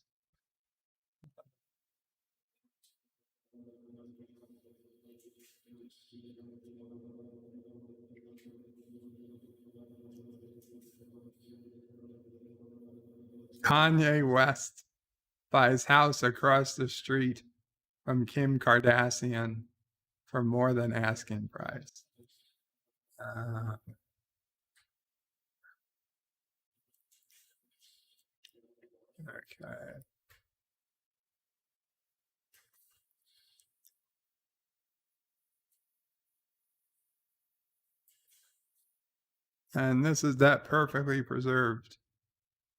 Kanye West buys house across the street from Kim Kardashian for more than asking price. Okay. And this is that perfectly preserved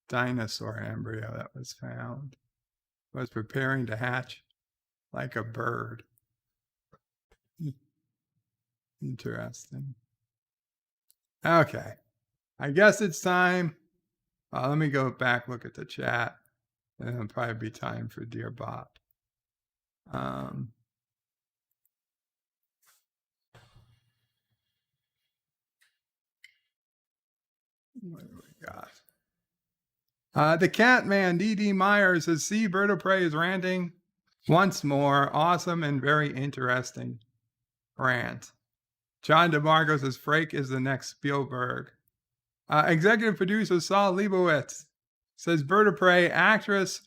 dinosaur embryo that was found. It was preparing to hatch like a bird. Interesting. Okay. I guess it's time. Let me go back, look at the chat. And it'll probably be time for Dear Bob. What do we got? The Catman, D.D. Myers, says, see, Bird of Prey is ranting once more. Awesome and very interesting rant. John DeMarco says, Frake is the next Spielberg. Executive producer Saul Leibowitz says, Bird of Prey actress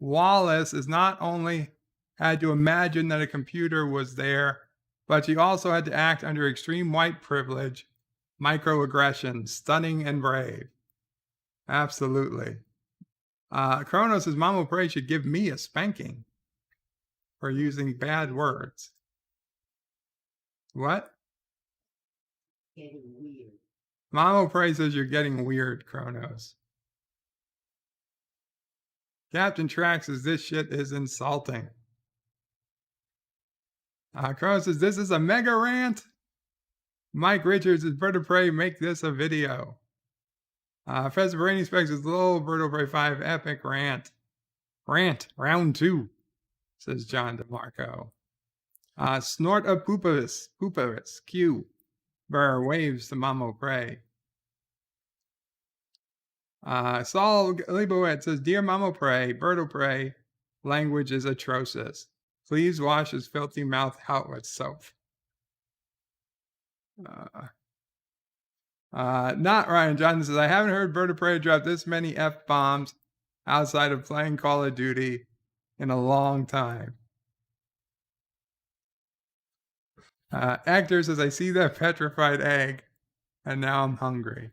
Wallace is not only had to imagine that a computer was there, but she also had to act under extreme white privilege, microaggression, stunning and brave. Absolutely. Kronos says, Mama Prey should give me a spanking for using bad words. What? Getting weird. Mama Prey says you're getting weird, Kronos. Captain Trax says this shit is insulting. Kronos says this is a mega rant. Mike Richards says Bird of Prey, make this a video. Professor Brainy Specs says little Bird of Prey 5 epic rant. Rant, round 2, says John DeMarco. Snort of Poopavis, Q. Burr waves to Mamo Prey. Saul Leibowitz says, Dear Mamo Prey, Bird of Prey, language is atrocious. Please wash his filthy mouth out with soap. Not Ryan Johnson says, I haven't heard Bird of Prey drop this many F-bombs outside of playing Call of Duty in a long time. Actor says, I see that petrified egg, and now I'm hungry.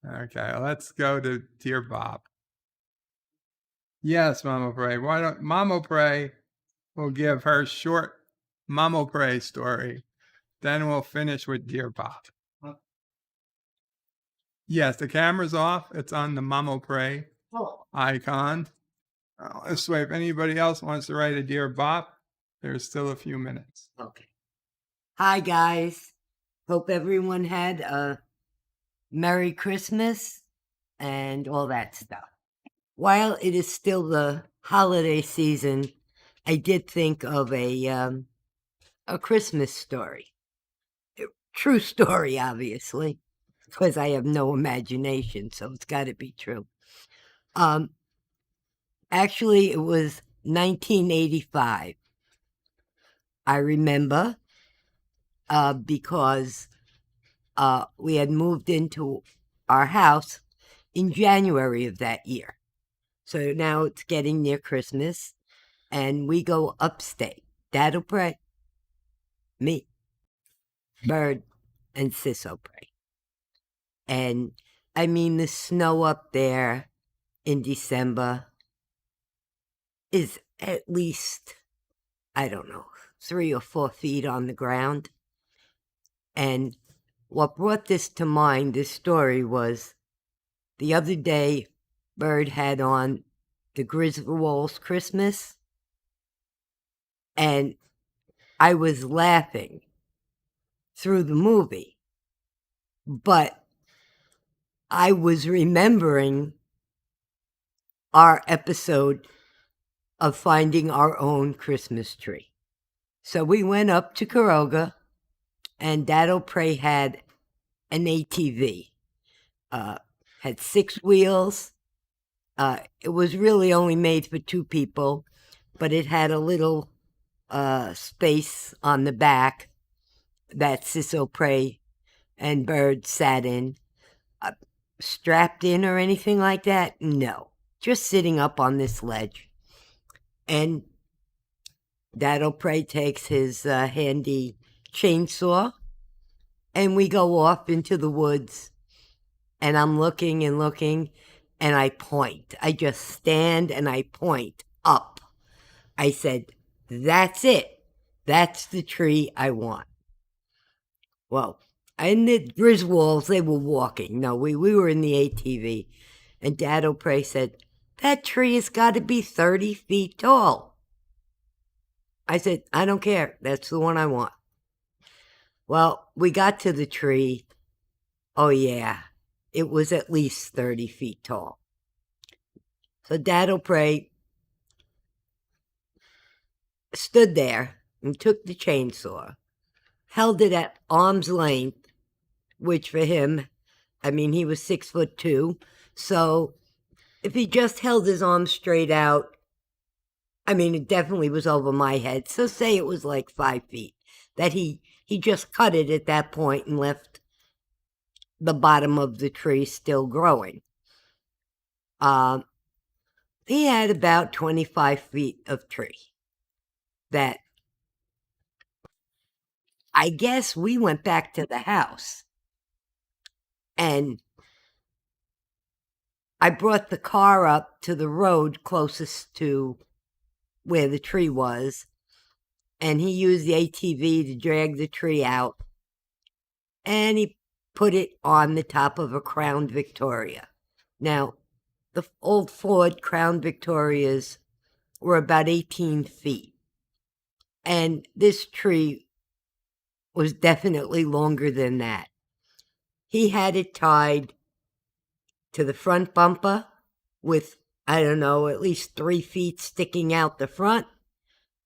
Okay, let's go to Dear Bob. Yes, Mama Prey. Why don't Mama Prey will give her short Mama Prey story Then we'll finish with Dear Bob. Yes, the camera's off. It's on the Mamo Pray icon. This way, if anybody else wants to write a Dear Bob, there's still a few minutes. Okay. Hi, guys. Hope everyone had a Merry Christmas and all that stuff. While it is still the holiday season, I did think of a Christmas story. A true story, obviously, because I have no imagination, so it's got to be true. Actually, it was 1985. I remember because we had moved into our house in January of that year. So now it's getting near Christmas, and we go upstate. Dad'll pray. Me, Bird, and Sis'll pray. And, I mean, the snow up there in December is at least, I don't know, 3 or 4 feet on the ground. And what brought this to mind, this story, was the other day, Bird had on the Griswold's Christmas, and I was laughing through the movie, but I was remembering our episode of finding our own Christmas tree. So we went up to Caroga, and Dad'll Pray had an ATV. Had 6 wheels. It was really only made for 2 people, but it had a little space on the back that Sis'll Pray and Bird sat in. Strapped in or anything like that? No. Just sitting up on this ledge. And Dad'll Pray takes his handy chainsaw, and we go off into the woods. And I'm looking and looking, and I point. I just stand and I point up. I said, that's it. That's the tree I want. Well, in the Griswolds, they were walking. No, we were in the ATV. And Dad'll Pray said, that tree has got to be 30 feet tall. I said, I don't care. That's the one I want. Well, we got to the tree. Oh, yeah. It was at least 30 feet tall. So Dad'll Pray stood there and took the chainsaw, held it at arm's length, which for him, I mean, he was 6'2", so if he just held his arms straight out, I mean, it definitely was over my head, so say it was like 5 feet, that he just cut it at that point and left the bottom of the tree still growing. He had about 25 feet of tree that I guess we went back to the house, and I brought the car up to the road closest to where the tree was, and he used the ATV to drag the tree out, and he put it on the top of a Crown Victoria. Now, the old Ford Crown Victorias were about 18 feet, and this tree was definitely longer than that. He had it tied to the front bumper with, I don't know, at least 3 feet sticking out the front,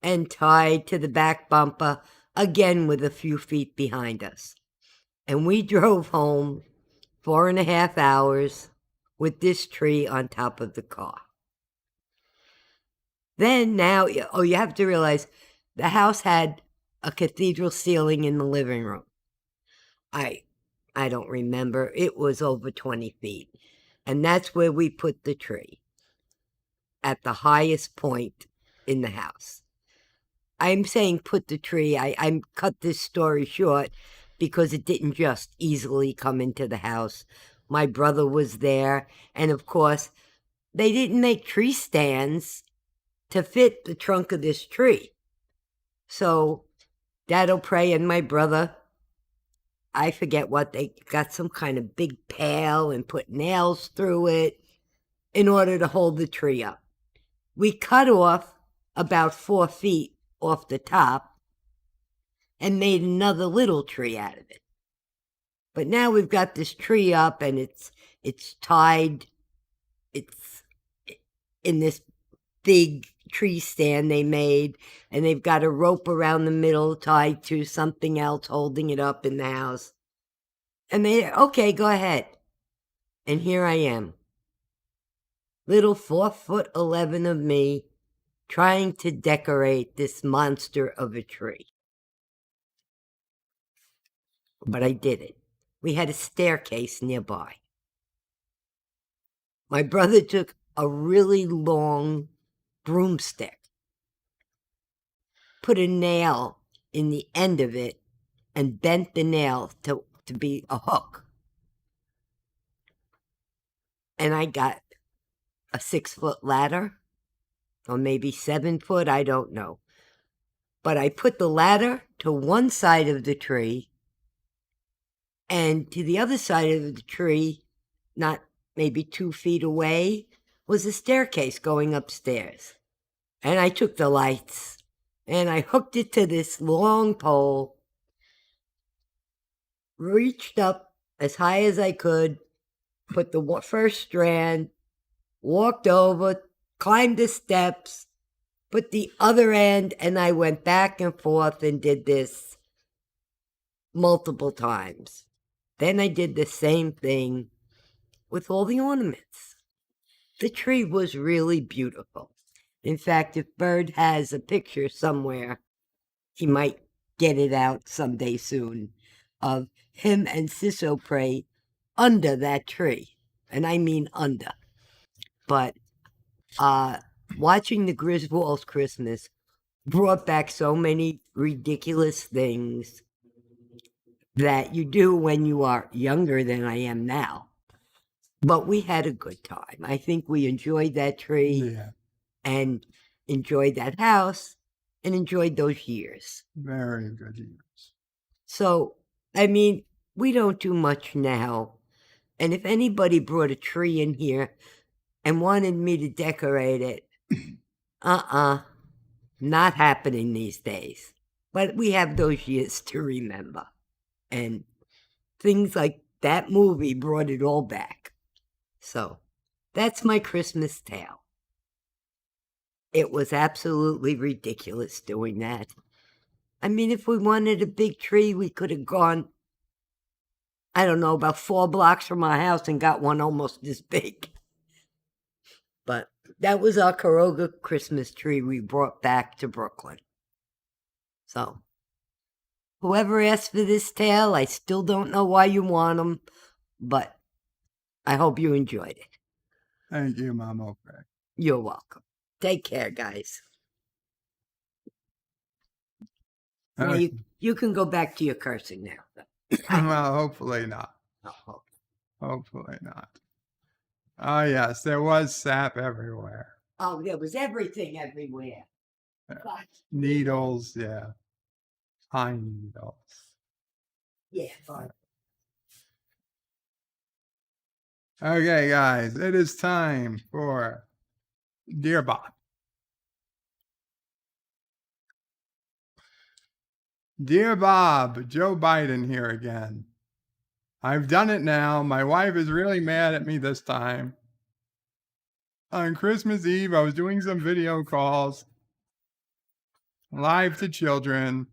and tied to the back bumper, again with a few feet behind us. And we drove home 4.5 hours with this tree on top of the car. Then now, you have to realize the house had a cathedral ceiling in the living room. I don't remember. It was over 20 feet. And that's where we put the tree, at the highest point in the house. I'm saying put the tree. I cut this story short because it didn't just easily come into the house. My brother was there, and of course, they didn't make tree stands to fit the trunk of this tree. So Dad'll Pray and my brother I forget what, they got some kind of big pail and put nails through it in order to hold the tree up. We cut off about 4 feet off the top and made another little tree out of it. But now we've got this tree up and it's tied. It's in this big tree stand they made, and they've got a rope around the middle tied to something else holding it up in the house. And okay, go ahead. And here I am, little 4'11" of me, trying to decorate this monster of a tree. But I did it. We had a staircase nearby. My brother took a really long broomstick, put a nail in the end of it, and bent the nail to be a hook. And I got a 6-foot ladder, or maybe 7 foot, I don't know. But I put the ladder to one side of the tree, and to the other side of the tree, not maybe 2 feet away, was a staircase going upstairs. And I took the lights and I hooked it to this long pole, reached up as high as I could, put the first strand, walked over, climbed the steps, put the other end, and I went back and forth and did this multiple times. Then I did the same thing with all the ornaments. The tree was really beautiful. In fact, if Bird has a picture somewhere, he might get it out someday soon, of him and Qapla under that tree. And I mean under. But watching the Griswolds Christmas brought back so many ridiculous things that you do when you are younger than I am now. But we had a good time. I think we enjoyed that tree and enjoyed that house and enjoyed those years. Very good years. So, I mean, we don't do much now. And if anybody brought a tree in here and wanted me to decorate it, not happening these days. But we have those years to remember. And things like that movie brought it all back. So, that's my Christmas tale. It was absolutely ridiculous doing that. I mean, if we wanted a big tree, we could have gone, I don't know, about 4 blocks from our house and got one almost this big. But that was our Caroga Christmas tree we brought back to Brooklyn. So, whoever asked for this tale, I still don't know why you want them, but I hope you enjoyed it. Thank you, Mama. You're welcome. Take care, guys. Now you can go back to your cursing now. Well, hopefully not. Oh, Hopefully not. Oh, yes, there was sap everywhere. oh, there was everything everywhere. But, Needles, yeah. Pine needles. yeah, but Okay, guys, it is time for Dear Bob. Dear Bob, Joe Biden here again. I've done it now. My wife is really mad at me this time. On Christmas Eve, I was doing some video calls live to children.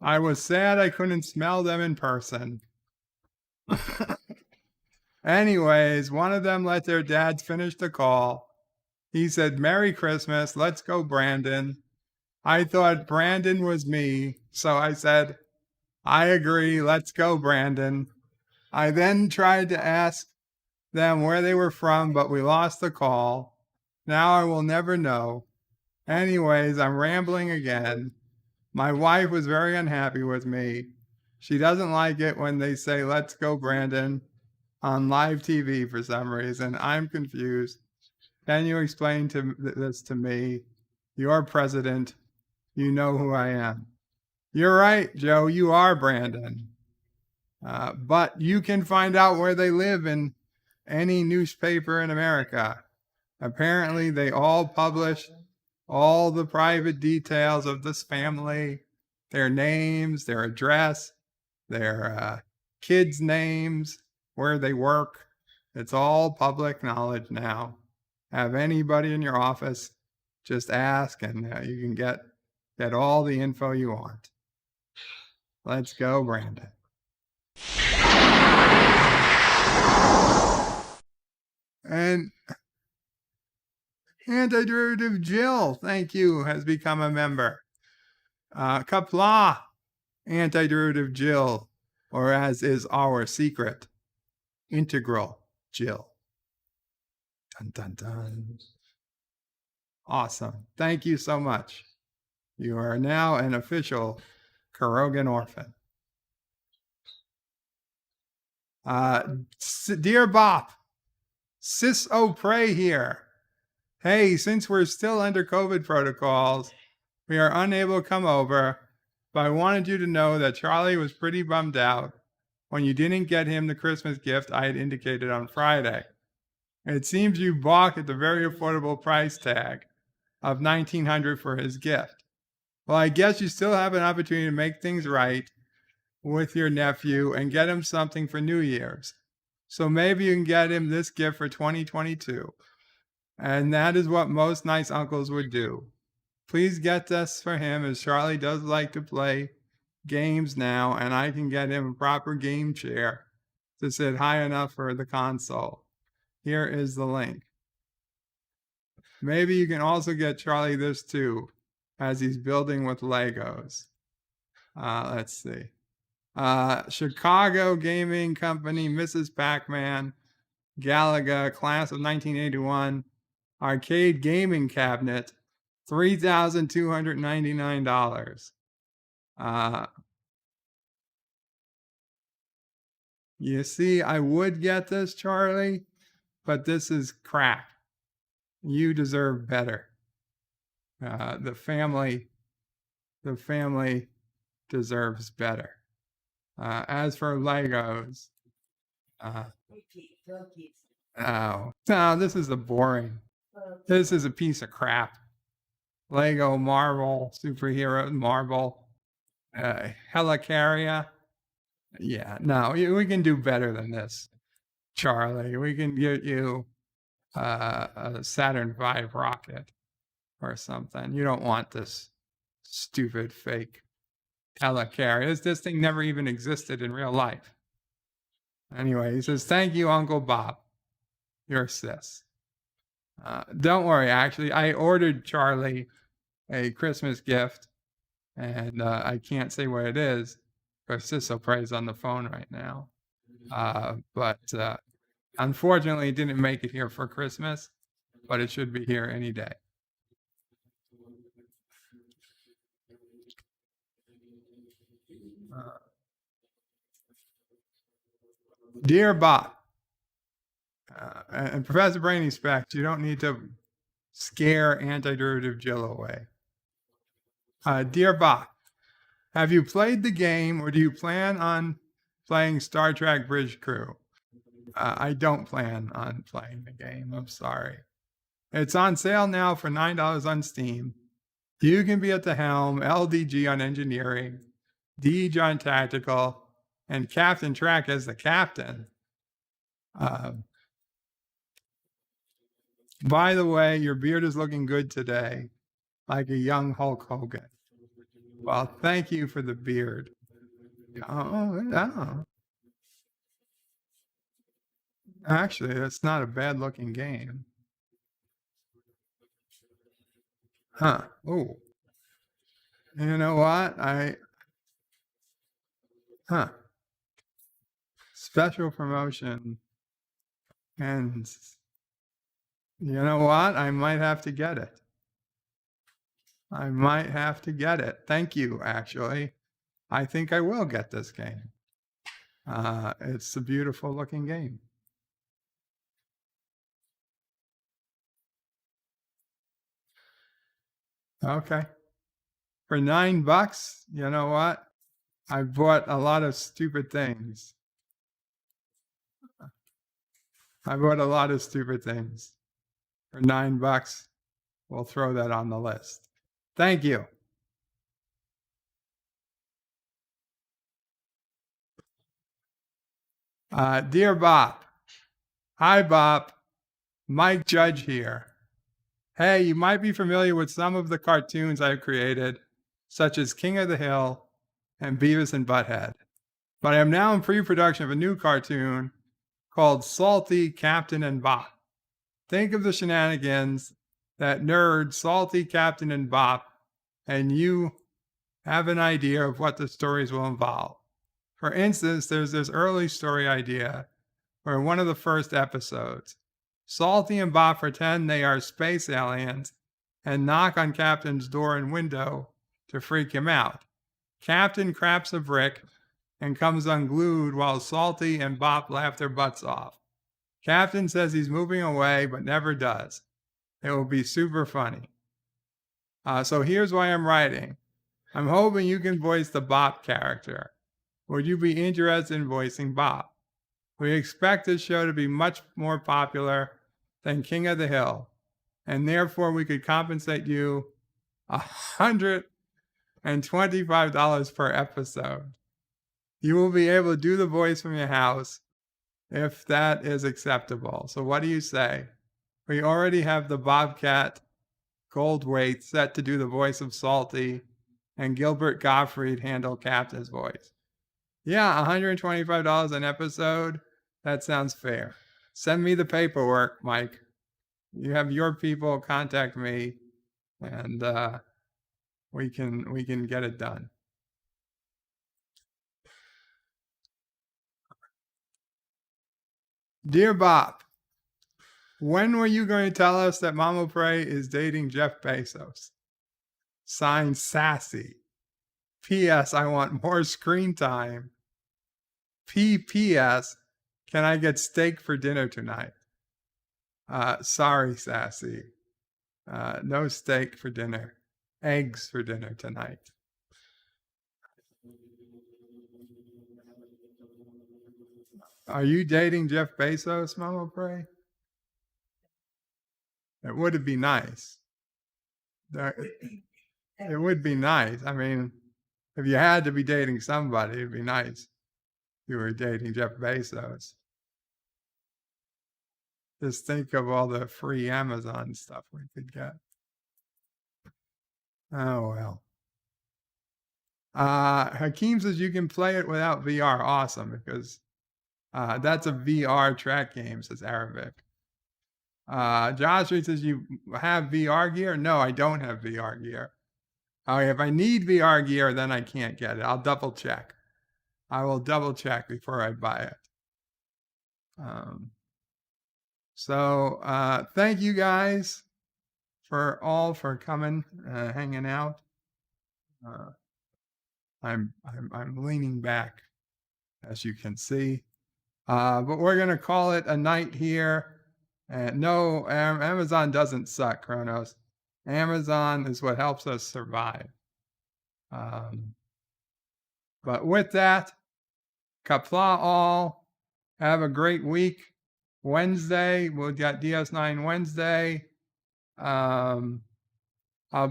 I was sad I couldn't smell them in person. Anyways, one of them let their dads finish the call. He said, "Merry Christmas, let's go, Brandon." I thought Brandon was me, so I said, "I agree, let's go, Brandon." I then tried to ask them where they were from, but we lost the call. Now I will never know. Anyways, I'm rambling again. My wife was very unhappy with me. She doesn't like it when they say, "Let's go, Brandon," on live TV for some reason. I'm confused. Can you explain this to me? You're president. You know who I am. You're right, Joe. You are Brandon. But you can find out where they live in any newspaper in America. Apparently, they all publish all the private details of this family, their names, their address, their kids' names, where they work. It's all public knowledge now. Have anybody in your office, just ask, and you can get all the info you want. Let's go, Brandon. And Antiderivative Jill, thank you, has become a member. Qapla, Antiderivative Jill, or as is our secret, Integral Jill. Dun, dun, dun. Awesome. Thank you so much. You are now an official Kurogan orphan. Dear Bop, Sis O'Prey here. Hey, since we're still under COVID protocols, we are unable to come over, but I wanted you to know that Charlie was pretty bummed out when you didn't get him the Christmas gift I had indicated on Friday. It seems you balked at the very affordable price tag of $1,900 for his gift. Well, I guess you still have an opportunity to make things right with your nephew and get him something for New Year's. So maybe you can get him this gift for 2022. And that is what most nice uncles would do. Please get this for him, as Charlie does like to play games now, and I can get him a proper game chair to sit high enough for the console. Here is the link. Maybe you can also get Charlie this too, as he's building with Legos. Let's see. Chicago Gaming Company, Mrs. Pac-Man, Galaga, class of 1981, arcade gaming cabinet, $3,299. You see, I would get this, Charlie, but this is crap. You deserve better. The family deserves better. As for Legos, this is boring. This is a piece of crap. Lego Marvel, superhero Marvel, Helicarrier. Yeah, no, we can do better than this, Charlie. We can get you a Saturn V rocket or something. You don't want this stupid fake Helicarrier. This thing never even existed in real life. Anyway, he says, thank you, Uncle Bob. Your sis. Don't worry, actually, I ordered Charlie a Christmas gift, and I can't say what it is, because Sis O'Prey's on the phone right now. But unfortunately, it didn't make it here for Christmas, but it should be here any day. Dear Bot, and Professor Brainy Specs, you don't need to scare Antiderivative Jill away. Dear Bot, have you played the game, or do you plan on playing Star Trek Bridge Crew? I don't plan on playing the game. I'm sorry. It's on sale now for $9 on Steam. You can be at the helm, LDG on engineering, DG on tactical, and Captain Track as the captain. By the way, your beard is looking good today, like a young Hulk Hogan. Well, thank you for the beard. Oh, yeah. Actually, that's not a bad looking game. Huh. Oh. You know what? Special promotion. And you know what? I might have to get it. Thank you, actually. I think I will get this game. It's a beautiful looking game. Okay. For $9, you know what? I bought a lot of stupid things. I bought a lot of stupid things. For $9, we'll throw that on the list. Thank you. Dear Bop. Hi, Bop. Mike Judge here. Hey, you might be familiar with some of the cartoons I've created, such as King of the Hill and Beavis and Butthead. But I am now in pre-production of a new cartoon called Salty Captain and Bop. Think of the shenanigans that nerd Salty Captain and Bop, and you have an idea of what the stories will involve. For instance, there's this early story idea where in one of the first episodes, Salty and Bop pretend they are space aliens and knock on Captain's door and window to freak him out. Captain craps a brick and comes unglued while Salty and Bop laugh their butts off. Captain says he's moving away, but never does. It will be super funny. So here's why I'm writing. I'm hoping you can voice the Bop character. Would you be interested in voicing Bop? We expect this show to be much more popular than King of the Hill, and therefore we could compensate you $125 per episode. You will be able to do the voice from your house if that is acceptable. So what do you say? We already have the Bobcat Goldthwait set to do the voice of Salty, and Gilbert Gottfried handle Captain's voice. Yeah, $125 an episode. That sounds fair. Send me the paperwork, Mike. You have your people contact me, and we can get it done. Dear Bob, when were you going to tell us that Mama Prey is dating Jeff Bezos? Signed, Sassy. P.S. I want more screen time. P.P.S. Can I get steak for dinner tonight? Sorry, Sassy. No steak for dinner. Eggs for dinner tonight. Are you dating Jeff Bezos, Mama Prey? It would be nice. It would be nice. I mean, if you had to be dating somebody, it'd be nice if you were dating Jeff Bezos. Just think of all the free Amazon stuff we could get. Oh, well. Hakeem says you can play it without VR. Awesome, because that's a VR track game, says Arabic. Josh says you have VR gear? No, I don't have VR gear. Okay, if I need VR gear, then I can't get it. I'll double check. I will double check before I buy it. So thank you guys for coming, hanging out. I'm leaning back, as you can see. But we're gonna call it a night here. No, Amazon doesn't suck, Kronos. Amazon is what helps us survive. But with that, Qapla all. Have a great week. Wednesday, we'll get DS9 Wednesday. I'll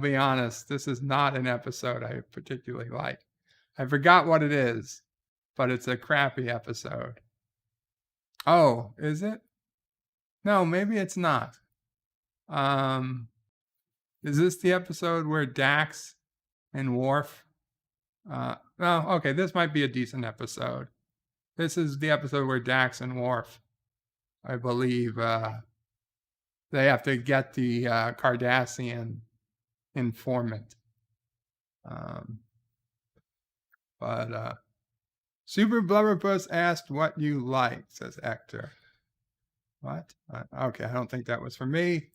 be honest, this is not an episode I particularly like. I forgot what it is, but it's a crappy episode. Oh, is it? No, maybe it's not. Is this the episode where Dax and Worf? Okay, this might be a decent episode. This is the episode where Dax and Worf, I believe, they have to get the Cardassian informant. But Super Blubberpuss asked what you like, says Hector. What? Okay, I don't think that was for me.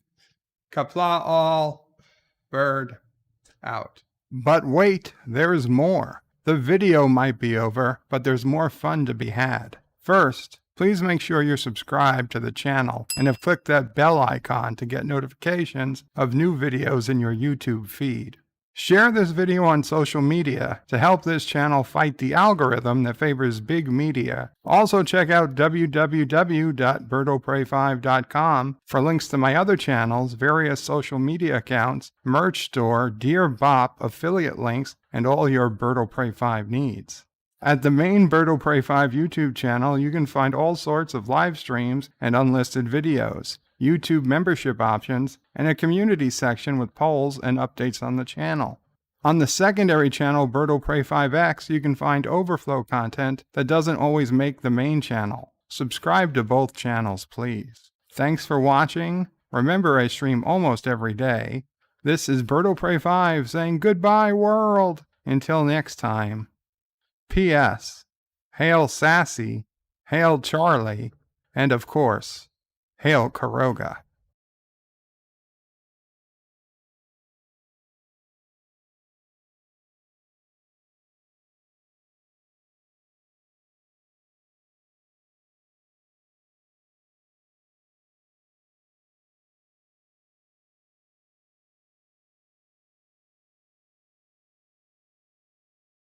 Qapla all, bird out. But wait, there's more. The video might be over, but there's more fun to be had. First, please make sure you're subscribed to the channel and have clicked that bell icon to get notifications of new videos in your YouTube feed. Share this video on social media to help this channel fight the algorithm that favors big media. Also check out www.birdoprey5.com for links to my other channels, various social media accounts, merch store, Dear Bop, affiliate links, and all your Birdo Prey 5 needs. At the main Birdo Prey 5 YouTube channel, you can find all sorts of live streams and unlisted videos, YouTube membership options, and a community section with polls and updates on the channel. On the secondary channel, Birdo Prey 5X, you can find overflow content that doesn't always make the main channel. Subscribe to both channels, please. Thanks for watching. Remember, I stream almost every day. This is Birdo Prey 5 saying goodbye, world! Until next time. P.S. Hail Sassy, Hail Charlie, and of course, Hail Karoga.